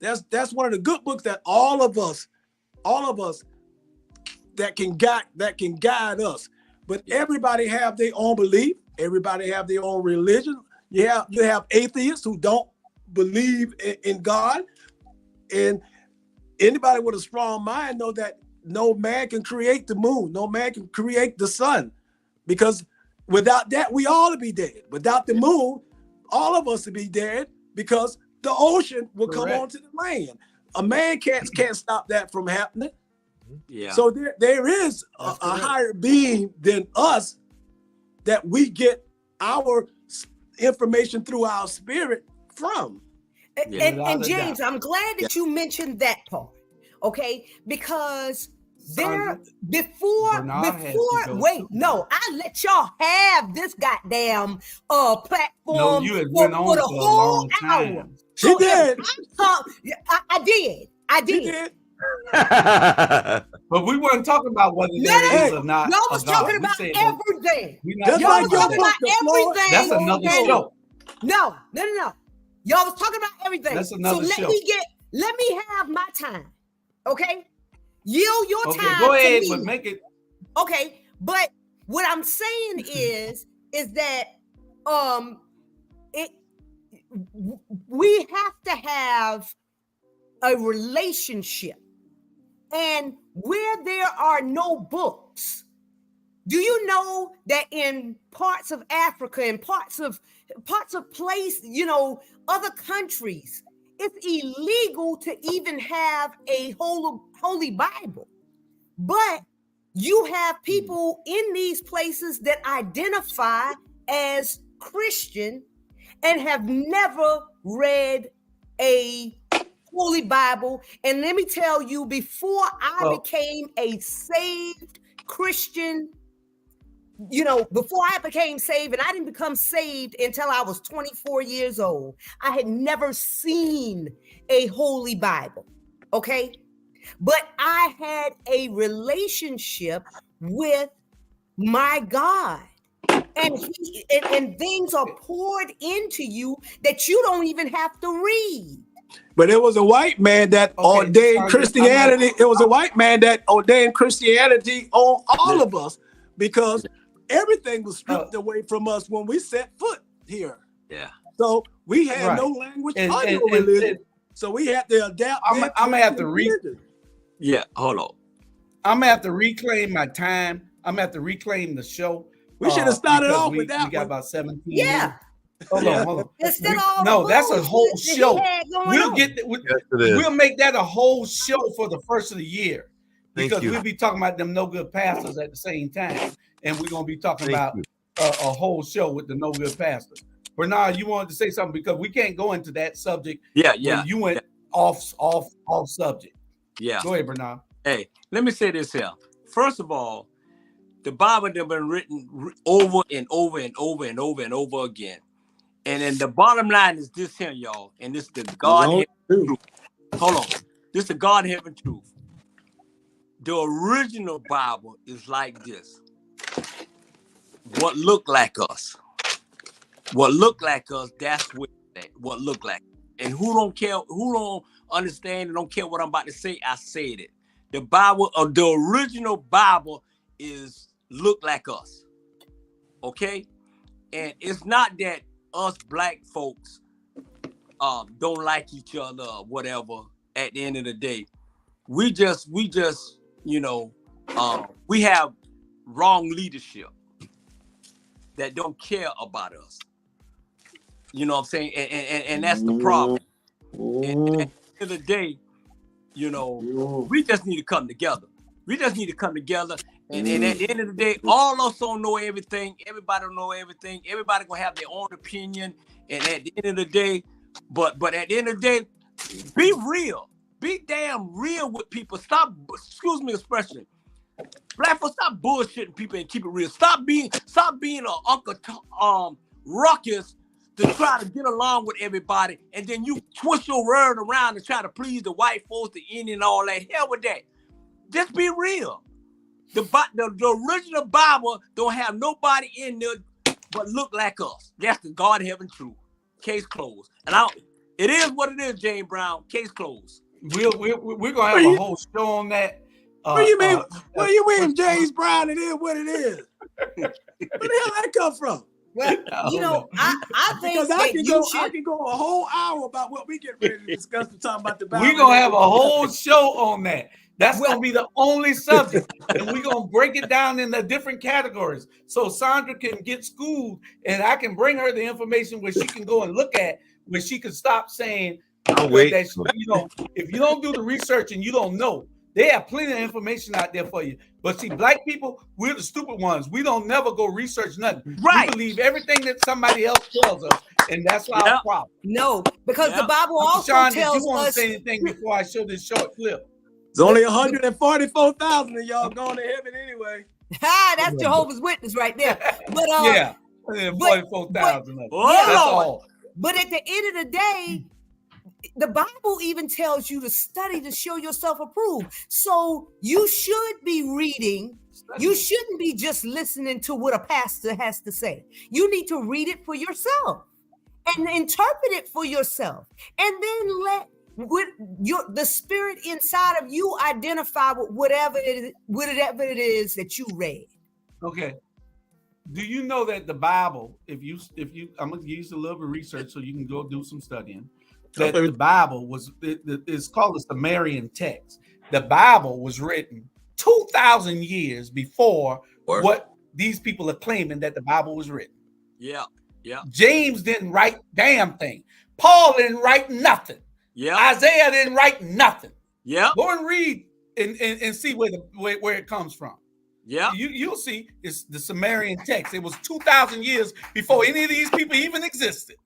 That's one of the good books that all of us that can guide us. But everybody have their own belief. Everybody have their own religion. You have atheists who don't believe in God, and anybody with a strong mind know that no man can create the moon, no man can create the sun, because without that we all would be dead. Without the moon, all of us would be dead, because the ocean will come onto the land. A man can't stop that from happening. Yeah. So there is a higher being than us that we get our information through our spirit from. And James, I'm glad that you mentioned that part. Okay, because I let y'all have this goddamn platform for the whole hour. She did. I did. She did. But we weren't talking about whether there is or not. Y'all was talking about everything. Y'all was talking about everything. That's another show. No. Y'all was talking about everything. That's another show. Let me have my time. Okay? Yield your time. Go ahead, to me. but make it. Okay, but what I'm saying is that we have to have a relationship, and where there are no books, do you know that in parts of Africa and parts of place, other countries, it's illegal to even have a holy Bible, but you have people in these places that identify as Christian and have never read a Holy Bible. And let me tell you, before I became a saved Christian, before I became saved, and I didn't become saved until I was 24 years old, I had never seen a Holy Bible. Okay. But I had a relationship with my God. And things are poured into you that you don't even have to read. But it was a white man that ordained Christianity. It was a white man that ordained Christianity on all of us, because everything was stripped away from us when we set foot here. Yeah. So we had no language or no religion. So we had to adapt. I'm gonna have to Yeah, hold on. I'm gonna have to reclaim my time. I'm gonna have to reclaim the show. We should have started off with that. We got about 17 minutes. Hold on. No, that's a whole show. We'll make that a whole show for the first of the year, because we'll be talking about them no good pastors at the same time, and we're gonna be talking about a whole show with the no good pastors. Bernard, you wanted to say something, because we can't go into that subject. Yeah. You went off subject. Yeah. Go ahead, Bernard. Hey, let me say this here. First of all, the Bible has been written over and over and over and over and over again. And then the bottom line is this here, y'all. And this is the God-heaven truth. Hold on. This is the God-heaven truth. The original Bible is like this. What looked like us. What looked like us, that's what looked like. And who don't care, who don't understand and don't care what I'm about to say, I said it. The Bible, or the original Bible, look like us. Okay? And it's not that us black folks don't like each other or whatever. At the end of the day, we just we have wrong leadership that don't care about us. You know what I'm saying? And that's the problem. And at the end of the day, we just need to come together. We just need to come together. And at the end of the day, all of us don't know everything. Everybody don't know everything. Everybody gonna have their own opinion. And at the end of the day, but at the end of the day, be real. Be damn real with people. Stop, excuse me expression. Black folks, stop bullshitting people and keep it real. Stop being an Uncle Ruckus to try to get along with everybody, and then you twist your word around and try to please the white folks, the Indian, and all that. Hell with that. Just be real. The original Bible don't have nobody in there but look like us. That's the God heaven truth. Case closed. And it is what it is, James Brown. Case closed. We're gonna have a whole show on that. What do you mean? What do you mean, James Brown? It is what it is. Where the hell that come from? Well, you know, I think because I can go a whole hour about what we get ready to discuss and talk about the Bible. We're gonna have a whole show on that. That's gonna be the only subject, and we're gonna break it down into different categories. So Sandra can get schooled, and I can bring her the information where she can go and look at, where she can stop saying that, you know, if you don't do the research and you don't know, they have plenty of information out there for you. But see, black people, we're the stupid ones. We don't never go research nothing. Right. We believe everything that somebody else tells us, and that's our problem. No, because the Bible also Sean, tells did you want to us. say anything before I show this short clip? There's only 144,000 of y'all going to heaven anyway. That's Jehovah's Witness right there. But 44,000. That's all. But at the end of the day, the Bible even tells you to study to show yourself approved. So you should be reading. You shouldn't be just listening to what a pastor has to say. You need to read it for yourself and interpret it for yourself, and then let the spirit inside of you identify with whatever it is that you read. Okay. Do you know that the Bible, if you, I'm gonna use a little bit of research so you can go do some studying. That the Bible it's called the Sumerian text. The Bible was written 2,000 years before what these people are claiming that the Bible was written. Yeah. James didn't write damn thing. Paul didn't write nothing. Yeah. Isaiah didn't write nothing. Yeah. Go and read and see where it comes from. Yeah. You'll see it's the Sumerian text. It was 2,000 years before any of these people even existed.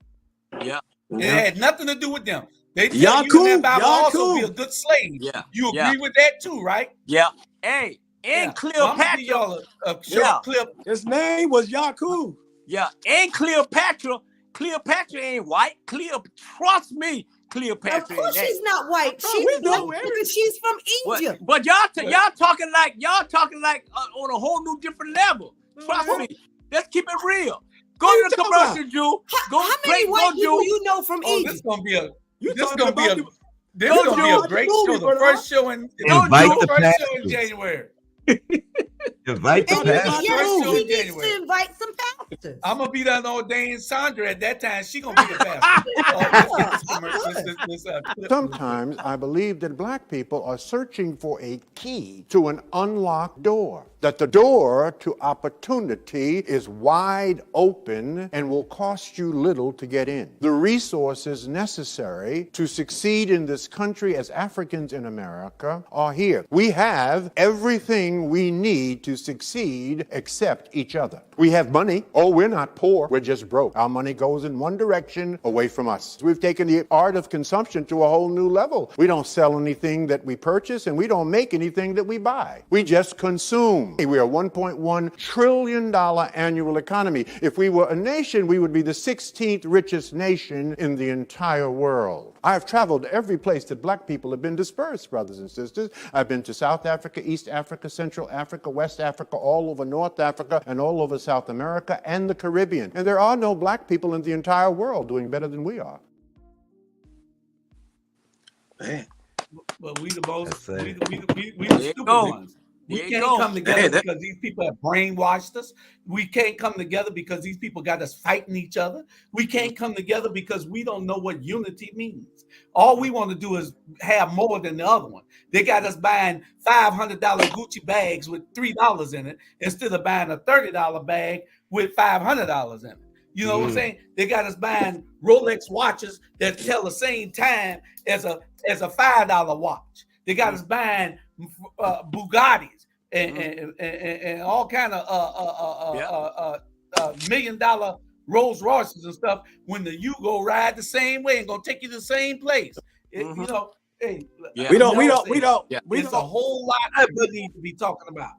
Yeah. It had nothing to do with them. They tell you in that Bible also be a good slave. Yeah. You agree with that too, right? Yeah. Hey, and Cleopatra. Y'all a short clip. His name was Yakub. Yeah, and Cleopatra. Cleopatra ain't white. Trust me, Cleopatra. Of course, she's not white. We know because she's from Egypt. But y'all talking like on a whole new different level. Trust me. Let's keep it real. Go to the commercial, Jew. How many white people you know from Egypt? This is gonna be a great movie, show. The first show in January. Invite the pastor. He needs to invite some pastors. I'm gonna be that ordained Sandra at that time. She gonna be the pastor. Sometimes I believe that black people are searching for a key to an unlocked door. That the door to opportunity is wide open and will cost you little to get in. The resources necessary to succeed in this country as Africans in America are here. We have everything we need to succeed except each other. We have money. Oh, we're not poor. We're just broke. Our money goes in one direction away from us. We've taken the art of consumption to a whole new level. We don't sell anything that we purchase, and we don't make anything that we buy. We just consume. We are a $1.1 trillion annual economy. If we were a nation, we would be the 16th richest nation in the entire world. I have traveled every place that black people have been dispersed, brothers and sisters. I've been to South Africa, East Africa, Central Africa, West Africa, all over North Africa, and all over South America and the Caribbean. And there are no black people in the entire world doing better than we are. Man. But we the most, we the stupid ones. We can't come together because these people have brainwashed us. We can't come together because these people got us fighting each other. We can't come together because we don't know what unity means. All we want to do is have more than the other one. They got us buying $500 Gucci bags with $3 in it instead of buying a $30 bag with $500 in it. You know what I'm saying? They got us buying Rolex watches that tell the same time as a $5 watch. They got us buying Bugattis and all kind of $1 million Rolls Royces and stuff. When you go ride the same way and gonna take you to the same place, you know. Hey, we don't. It's a whole lot that we need to be talking about.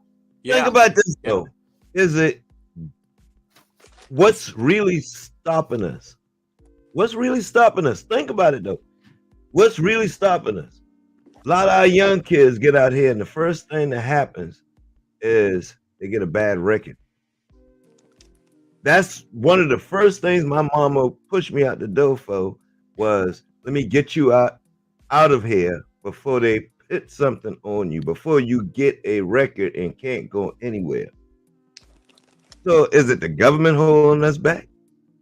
Think about this though. Is it what's really stopping us? What's really stopping us? Think about it though. What's really stopping us? A lot of our young kids get out here, and the first thing that happens is they get a bad record. That's one of the first things my mama pushed me out the door for was, let me get you out of here before they put something on you, before you get a record and can't go anywhere. So is it the government holding us back?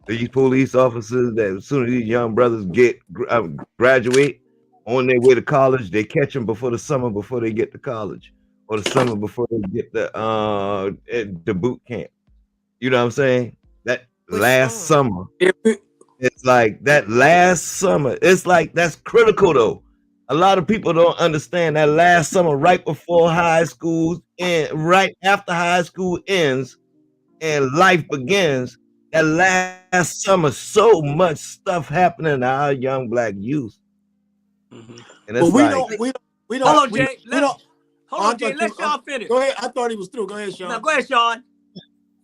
These police officers that as soon as these young brothers graduate on their way to college, they catch them before the summer, before they get to college, or the summer before they get the boot camp. You know what I'm saying? That last summer, it's like that last summer. It's like that's critical though. A lot of people don't understand that last summer, right before high school and right after high school ends and life begins. That last summer, so much stuff happening to our young black youth. And it's we don't. Hold on, Jay. Hold on, Jay. Let Sean finish. Go ahead. I thought he was through. Go ahead, Sean. No, go ahead, Sean.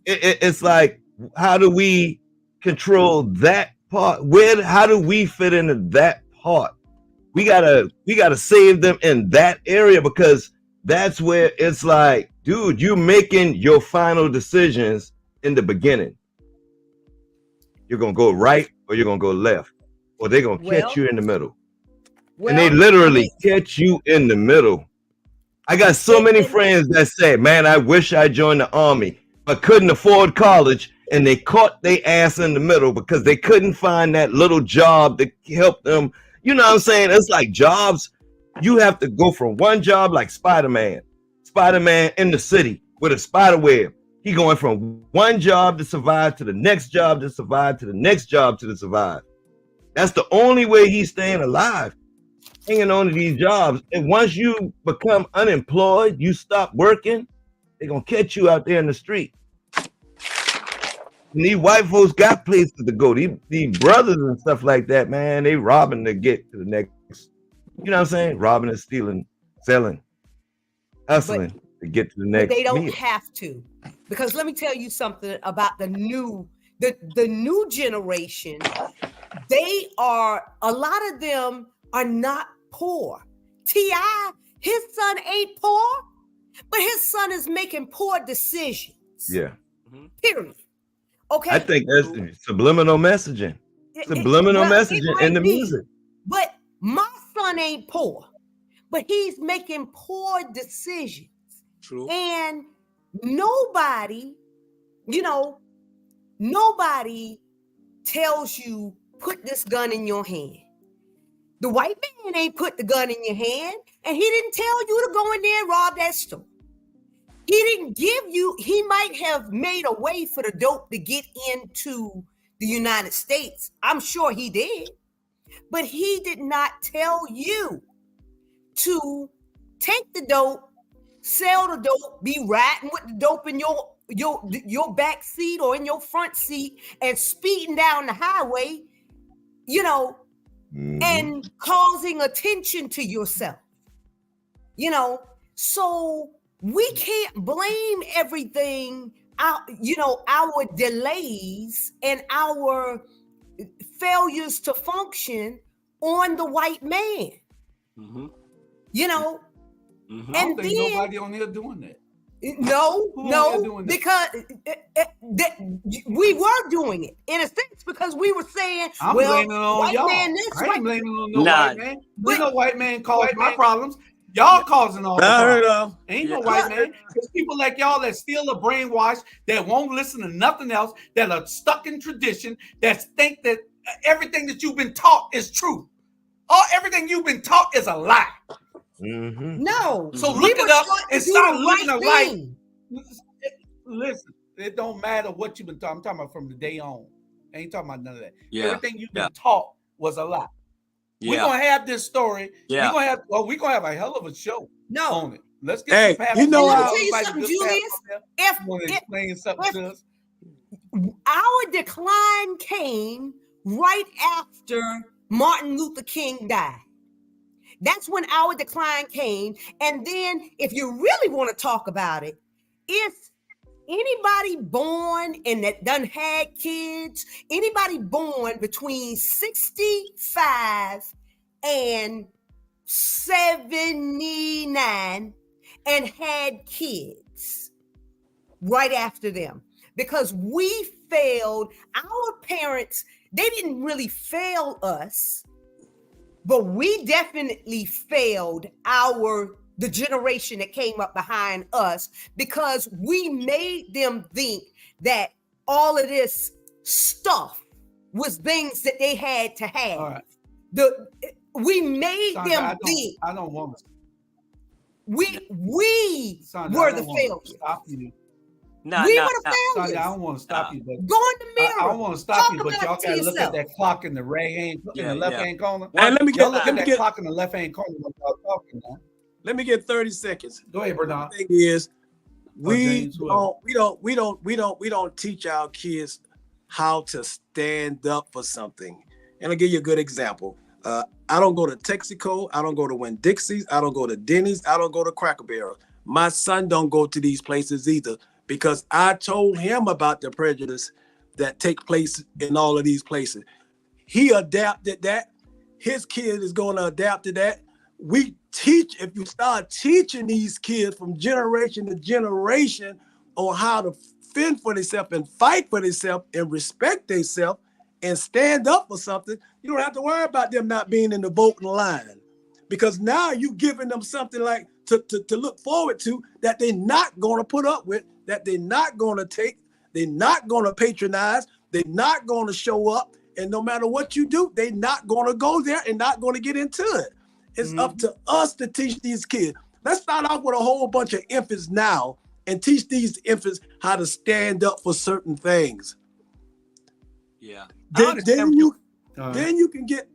It's like, how do we control that part? How do we fit into that part? We gotta save them in that area, because that's where it's like, dude, you're making your final decisions in the beginning. You're gonna go right or you're gonna go left, or they're gonna catch you in the middle. And they literally catch you in the middle. I got so many friends that say, man, I wish I joined the army, but couldn't afford college, and they caught their ass in the middle because they couldn't find that little job to help them. You know what I'm saying? It's like jobs. You have to go from one job, like Spider-Man in the city with a spider web. He going from one job to survive to the next job to survive to the next job to survive. That's the only way he's staying alive, hanging on to these jobs. And once you become unemployed, you stop working, they're going to catch you out there in the street. And these white folks got places to go. These brothers and stuff like that, man, they robbing to get to the next, you know what I'm saying? Robbing and stealing, selling, hustling to get to the next. But they don't have to. Because let me tell you something about the new generation. They are, a lot of them are not poor. T.I., his son ain't poor, but his son is making poor decisions. Yeah. Period. Okay. I think that's subliminal messaging. Subliminal messaging in the music. But my son ain't poor, but he's making poor decisions. True. And nobody tells you, put this gun in your hand. The white man ain't put the gun in your hand, and he didn't tell you to go in there and rob that store. He didn't give you, he might have made a way for the dope to get into the United States. I'm sure he did. But he did not tell you to take the dope, sell the dope, be riding with the dope in your back seat or in your front seat and speeding down the highway, and causing attention to yourself. So we can't blame everything, our delays and our failures to function on the white man. I And don't think then nobody on here doing that. No, because we were doing it in a sense, because we were saying, I'm blaming it on y'all. I ain't blaming it on no white man. There's no white man causing my problems. Y'all causing all the problems. Ain't no white man. There's people like y'all that still are brainwashed, that won't listen to nothing else, that are stuck in tradition, that think that everything that you've been taught is true. Everything you've been taught is a lie. No. So look it up and start living a life. Listen, it don't matter what you've been taught. I'm talking about from the day on. I ain't talking about none of that. Everything you've been taught was a lie. We're gonna have this story. We're gonna have a hell of a show on it. Let's get let me tell you something, Julius. Explain something to us. Our decline came right after Martin Luther King died. That's when our decline came. And then if you really want to talk about it, if anybody born and that done had kids, anybody born between 65 and 79 and had kids right after them, because we failed our parents. They didn't really fail us, but we definitely failed the generation that came up behind us, because we made them think that all of this stuff was things that they had to have. All right. We made them think. I don't want to. We Sandra, were the failures. Stop you. We were the failures. Sandra, I don't want to stop you, but go in the mirror. I don't want to stop you, but Talk y'all about it gotta to look at that clock in the left hand corner. Hey, let me Y'all get look at that clock in the left hand corner when y'all talking now. Let me get 30 seconds. Go ahead, Bernard. The thing is, James, we don't teach our kids how to stand up for something. And I'll give you a good example. I don't go to Texaco. I don't go to Winn-Dixie's. I don't go to Denny's. I don't go to Cracker Barrel. My son don't go to these places either, because I told him about the prejudice that take place in all of these places. He adapted that. His kid is going to adapt to that. We teach, if you start teaching these kids from generation to generation on how to fend for themselves and fight for themselves and respect themselves and stand up for something, you don't have to worry about them not being in the voting line, because now you're giving them something like to look forward to, that they're not going to put up with, that they're not going to take, they're not going to patronize, they're not going to show up, and no matter what you do, they're not going to go there and not going to get into it. It's up to us to teach these kids. Let's start off with a whole bunch of infants now and teach these infants how to stand up for certain things. Yeah. Then you can get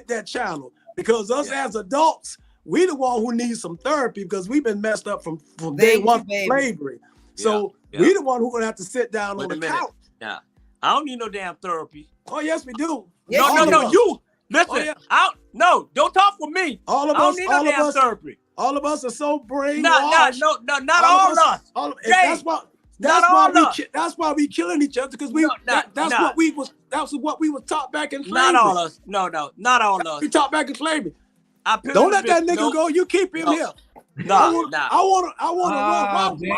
that channel, because us as adults, we the one who needs some therapy, because we've been messed up from day one from slavery. So we the one who gonna have to sit down on the couch. Yeah. I don't need no damn therapy. Oh yes, we do. No, you listen. Don't talk for me. All of I don't us, need no damn therapy. All of us are so brainwashed. Not all of us. That's why we killing each other, because that's what we was taught back in slavery. Not all of us. No, not all of us. We taught back in slavery. Don't let that nigga go. You keep him here. I want to run.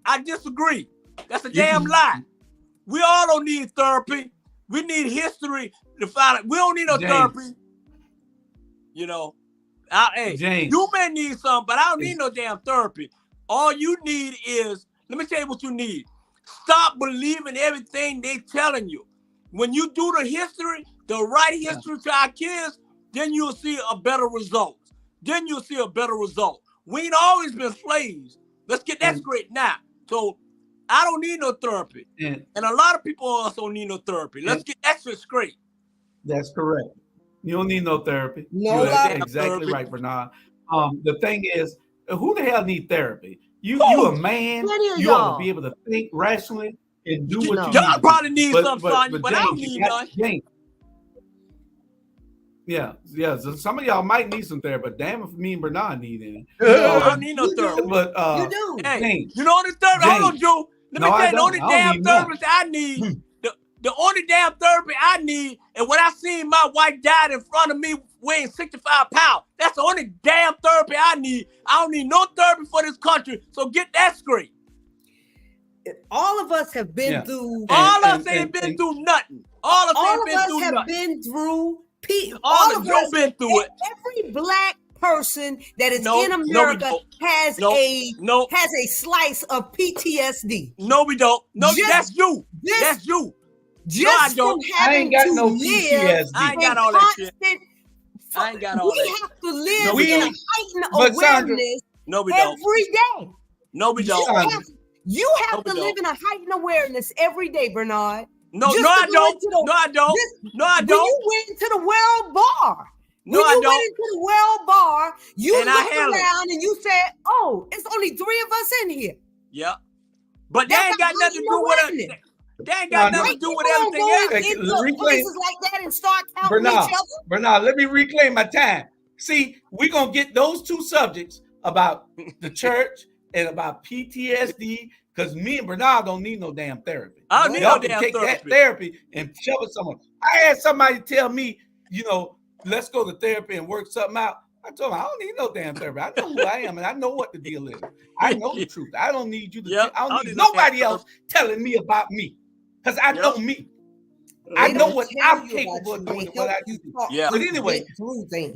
I disagree. That's a damn lie. We all don't need therapy. We need history to find it. We don't need no therapy. You know, you may need some, but I don't need no damn therapy. All you need is, let me tell you what you need. Stop believing everything they telling you. When you do the history, the right history to our kids, then you'll see a better result. We ain't always been slaves. Let's get that straight now. So I don't need no therapy. And a lot of people also need no therapy. Let's get that shit straight. That's correct. You don't need no therapy. No, you're exactly right, Bernard. The thing is, who the hell need therapy? You a man. You ought to be able to think rationally and do what you need. Y'all probably need some, Sonya, but I don't need none. Yeah. So some of y'all might need some therapy, but damn if me and Bernard need any. I don't need no therapy. But you do. Hey, James, you know what the therapy? Hold on, Joe. Let me tell you, the only damn therapist I need. The only damn therapy I need, and when I seen my wife died in front of me weighing 65 pounds, that's the only damn therapy I need. I don't need no therapy for this country. So get that straight. All of us have been through. All of us ain't been through nothing. All of us have been through. All of us been through it. Every black person that is in America has a slice of PTSD. No, we don't. No, that's you. That's you. Just from having I ain't got no PTSD. I ain't got all that shit. I ain't got all that. We have to live in a heightened awareness every day. No, we don't. You have to live in a heightened awareness every day, Bernard. No, I don't. No, I don't. When you went into the World Bar, you went into the World Bar, you looked around and you said, "Oh, it's only 3 of us in here." Yeah, but that ain't got nothing to do with it. That ain't got nothing to do with everything else. Into places like that and start counting each other. Bernard, let me reclaim my time. See, we're gonna get those two subjects about the church and about PTSD, because me and Bernard don't need no damn therapy. I don't need Y'all no can damn take therapy. that therapy and shove it somewhere. I had somebody tell me, you know, let's go to therapy and work something out. I told him, I don't need no damn therapy. I know who I am and I know what the deal is. I know the truth. I don't need you to Yep. I don't I need don't need no nobody damn else telling me about me. Because I Yep. know me. They I know don't what tell I'm you about capable of you. doing They and what I help can you do. talk Yeah. But anyway, get through things.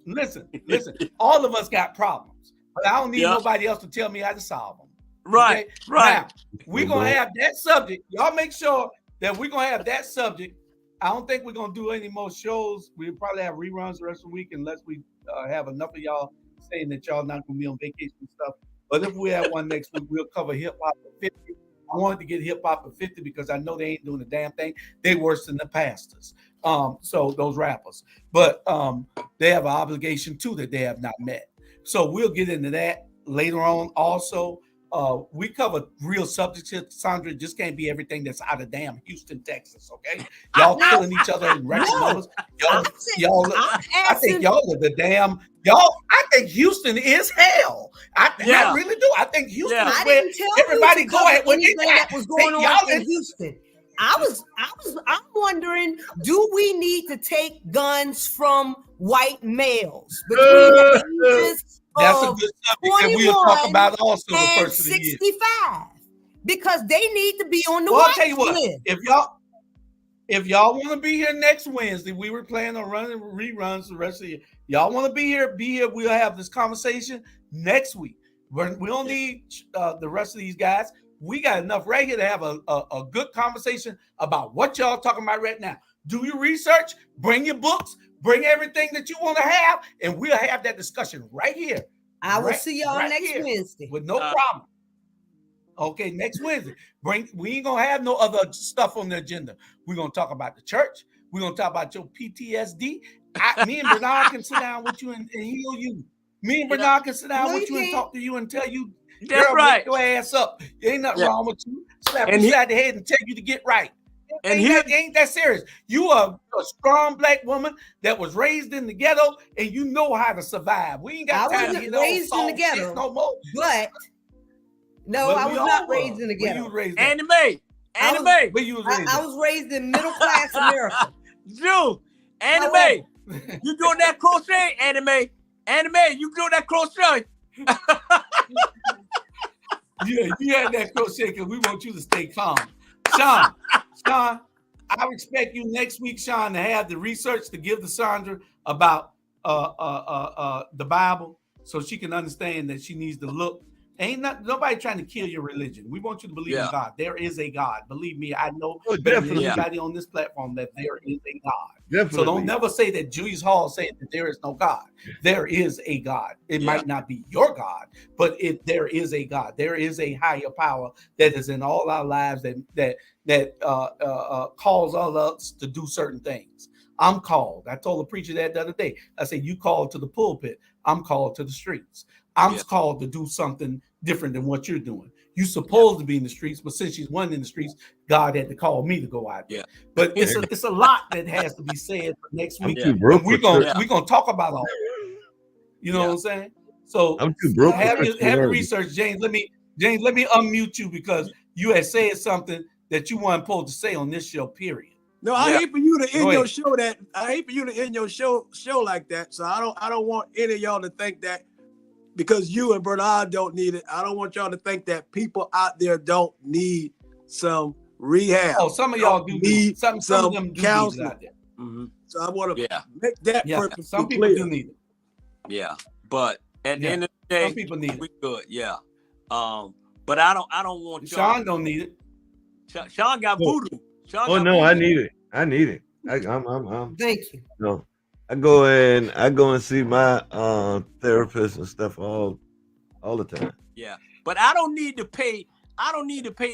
listen, all of us got problems, but I don't need Yeah. nobody else to tell me how to solve them. Right. Okay? Right. Now, we're going to have that subject. Y'all make sure that we're going to have that subject. I don't think we're going to do any more shows. We'll probably have reruns the rest of the week unless we have enough of y'all saying that y'all not going to be on vacation and stuff. But if we have one next week, we'll cover hip-hop at 50. I wanted to get hip-hop at 50 because I know they ain't doing a damn thing. They worse than the pastors. So those rappers. But they have an obligation too that they have not met. So we'll get into that later on also. We cover real subjects here. Sandra, it just can't be everything that's out of damn Houston, Texas, okay? Y'all killing each other in record numbers. I think y'all are the damn, I think Houston is hell. I really do. I think Houston is where everybody go at what anything that was going on in Houston. I'm wondering, do we need to take guns from white males between the ages that's a of good subject that we'll talk about also the and first of the year. 65? Because they need to be on the Well, I'll white tell you what, list. if y'all want to be here next Wednesday, we were planning on running reruns the rest of the year. Y'all want to be here, we'll have this conversation next week. We don't need the rest of these guys. We got enough right here to have a good conversation about what y'all talking about right now. Do your research, bring your books, bring everything that you want to have, and we'll have that discussion right here. I will see y'all next Wednesday. With no problem. Okay, next Wednesday. We ain't gonna have no other stuff on the agenda. We're gonna talk about the church. We're gonna talk about your PTSD. Me and Bernard can sit down with you and heal you. Me and Bernard can sit down with you and talk to you and tell you, that's girl, right. Get your ass up. Ain't nothing wrong with you. Slap you side the head and tell you to get right. And ain't that serious. You are a strong black woman that was raised in the ghetto, and you know how to survive. We ain't got time to get raised in the ghetto no more. But no, I was not raised in the ghetto. Anime. I was raised in middle class America. Jew, anime. You doing that crochet? Anime, you doing that crochet? Yeah, you had that crochet because we want you to stay calm. Sean, I expect you next week, Sean, to have the research to give to Sandra about the Bible so she can understand that she needs to look. Nobody trying to kill your religion. We want you to believe in God. There is a God. Believe me, I know better than anybody on this platform that there is a God. Definitely. So don't never say that Julius Hall said that there is no God. There is a God. It might not be your God, but there is a God. There is a higher power that is in all our lives that calls all us to do certain things. I'm called. I told a preacher that the other day. I said, you called to the pulpit. I'm called to the streets. I'm called to do something different than what you're doing. You're supposed to be in the streets, but since she's one in the streets, God had to call me to go out there. But it's a lot that has to be said for next week. We're gonna talk about all that. You know what I'm saying? So I'm too broke. Have your research, James. Let me unmute you because you had said something that you weren't supposed to say on this show. Period. No, I hate for you to end your show that. I hate for you to end your show like that. So I don't want any of y'all to think that because you and Bernard don't need it. I don't want y'all to think that people out there don't need some rehab. Oh, some of y'all do need some of them do counseling. Need it out there. Mm-hmm. So I want to make that perfectly some people clear. do need it. Yeah, but at the end of the day, some people need we good. Yeah, but I don't want y'all. Sean don't need it. Sean got voodoo. Sean got no, voodoo. I need it. I'm Thank you. No, I go and see my therapist and stuff all the time. Yeah, but I don't need to pay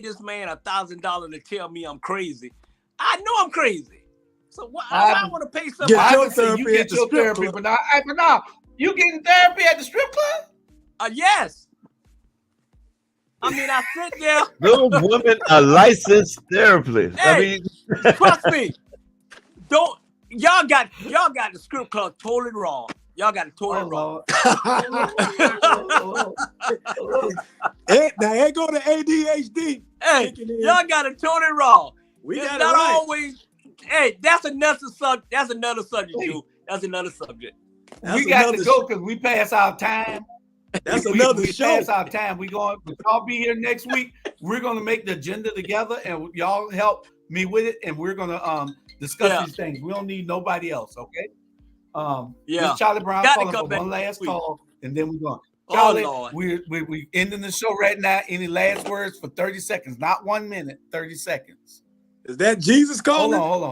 this man $1,000 to tell me I'm crazy. I know I'm crazy. So why I want to pay somebody? Get your therapy you get your therapy, but now you getting therapy at the strip club? Yes. I mean, I sit there. Those women are licensed therapists. Hey, trust me. y'all got the script club totally wrong. Y'all got it totally wrong. Now here go to ADHD. Hey, y'all got it totally wrong. We it's got not it right. always. Hey, that's another subject. That's another subject, Jew. That's another subject. We got to go because we pass our time. That's another we show. Pass our time. We going. Y'all be here next week. We're gonna make the agenda together, and y'all help me with it, and we're gonna discuss these things. We don't need nobody else. Okay. This Charlie Brown calling for one last call, and then we're going. Charlie, we ending the show right now. Any last words for 30 seconds? Not 1 minute. 30 seconds. Is that Jesus calling? Hold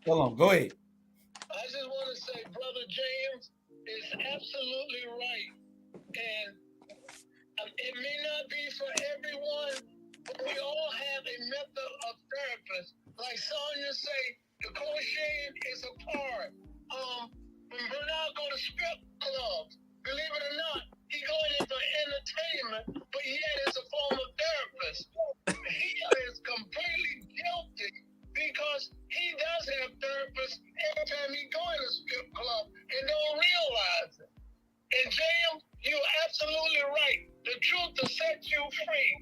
on. Go ahead. I just want to say, Brother James is absolutely right. And it may not be for everyone, but we all have a method of therapist. Like Sonia say, the crocheting is a part. When Bernard go to strip clubs, believe it or not, he going into entertainment, but yet it's a form of therapist. He is completely guilty because he does have therapists every time he go in a strip club and don't realize it. And James, you're absolutely right. The truth will set you free.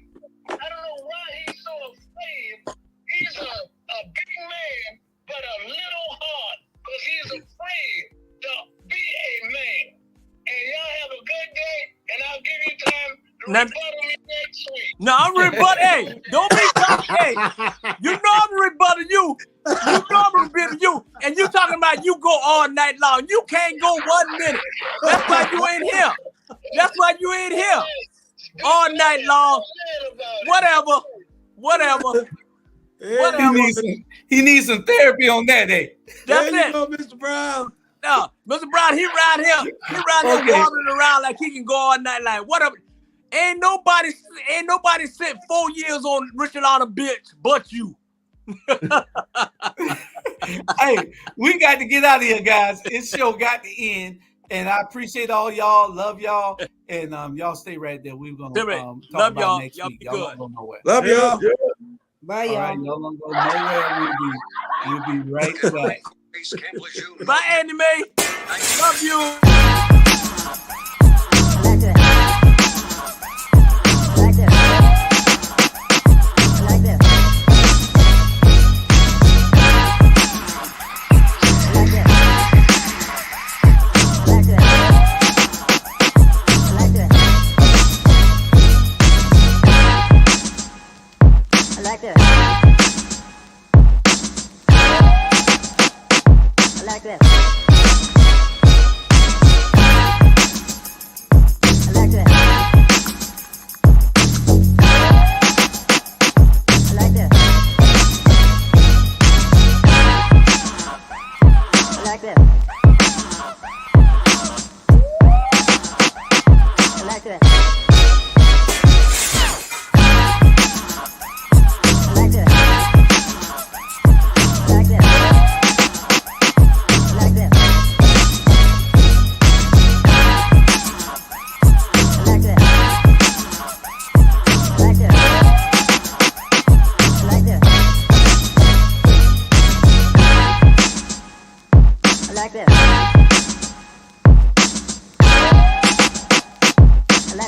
I don't know why he's so afraid. He's a big man, but a little heart, because he's afraid to be a man. And y'all have a good day, and I'll give you time to rebuttal me next week. No, I'm rebutting. Hey, don't be talking. Hey, you know I'm rebutting you. You know I'm rebutting you. And you talking about you go all night long. You can't go 1 minute. That's why you ain't here. That's why you ain't here. All night long. Whatever. He needs some therapy on that day. That's there you it. go, Mr. Brown. No, Mr. Brown, he right here. He right here wandering around like he can go all night. Like, whatever. Ain't nobody sent 4 years on Richard on a bitch but you. Hey, we got to get out of here, guys. This show got to end. And I appreciate all y'all. Love y'all. And y'all stay right there. We're going to talk love about y'all. next Y'all week. be Y'all good. don't go nowhere. Love y'all. Bye, y'all. All right, y'all don't go nowhere. We'll be right back. Bye, Andy May. Love you.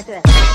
like that.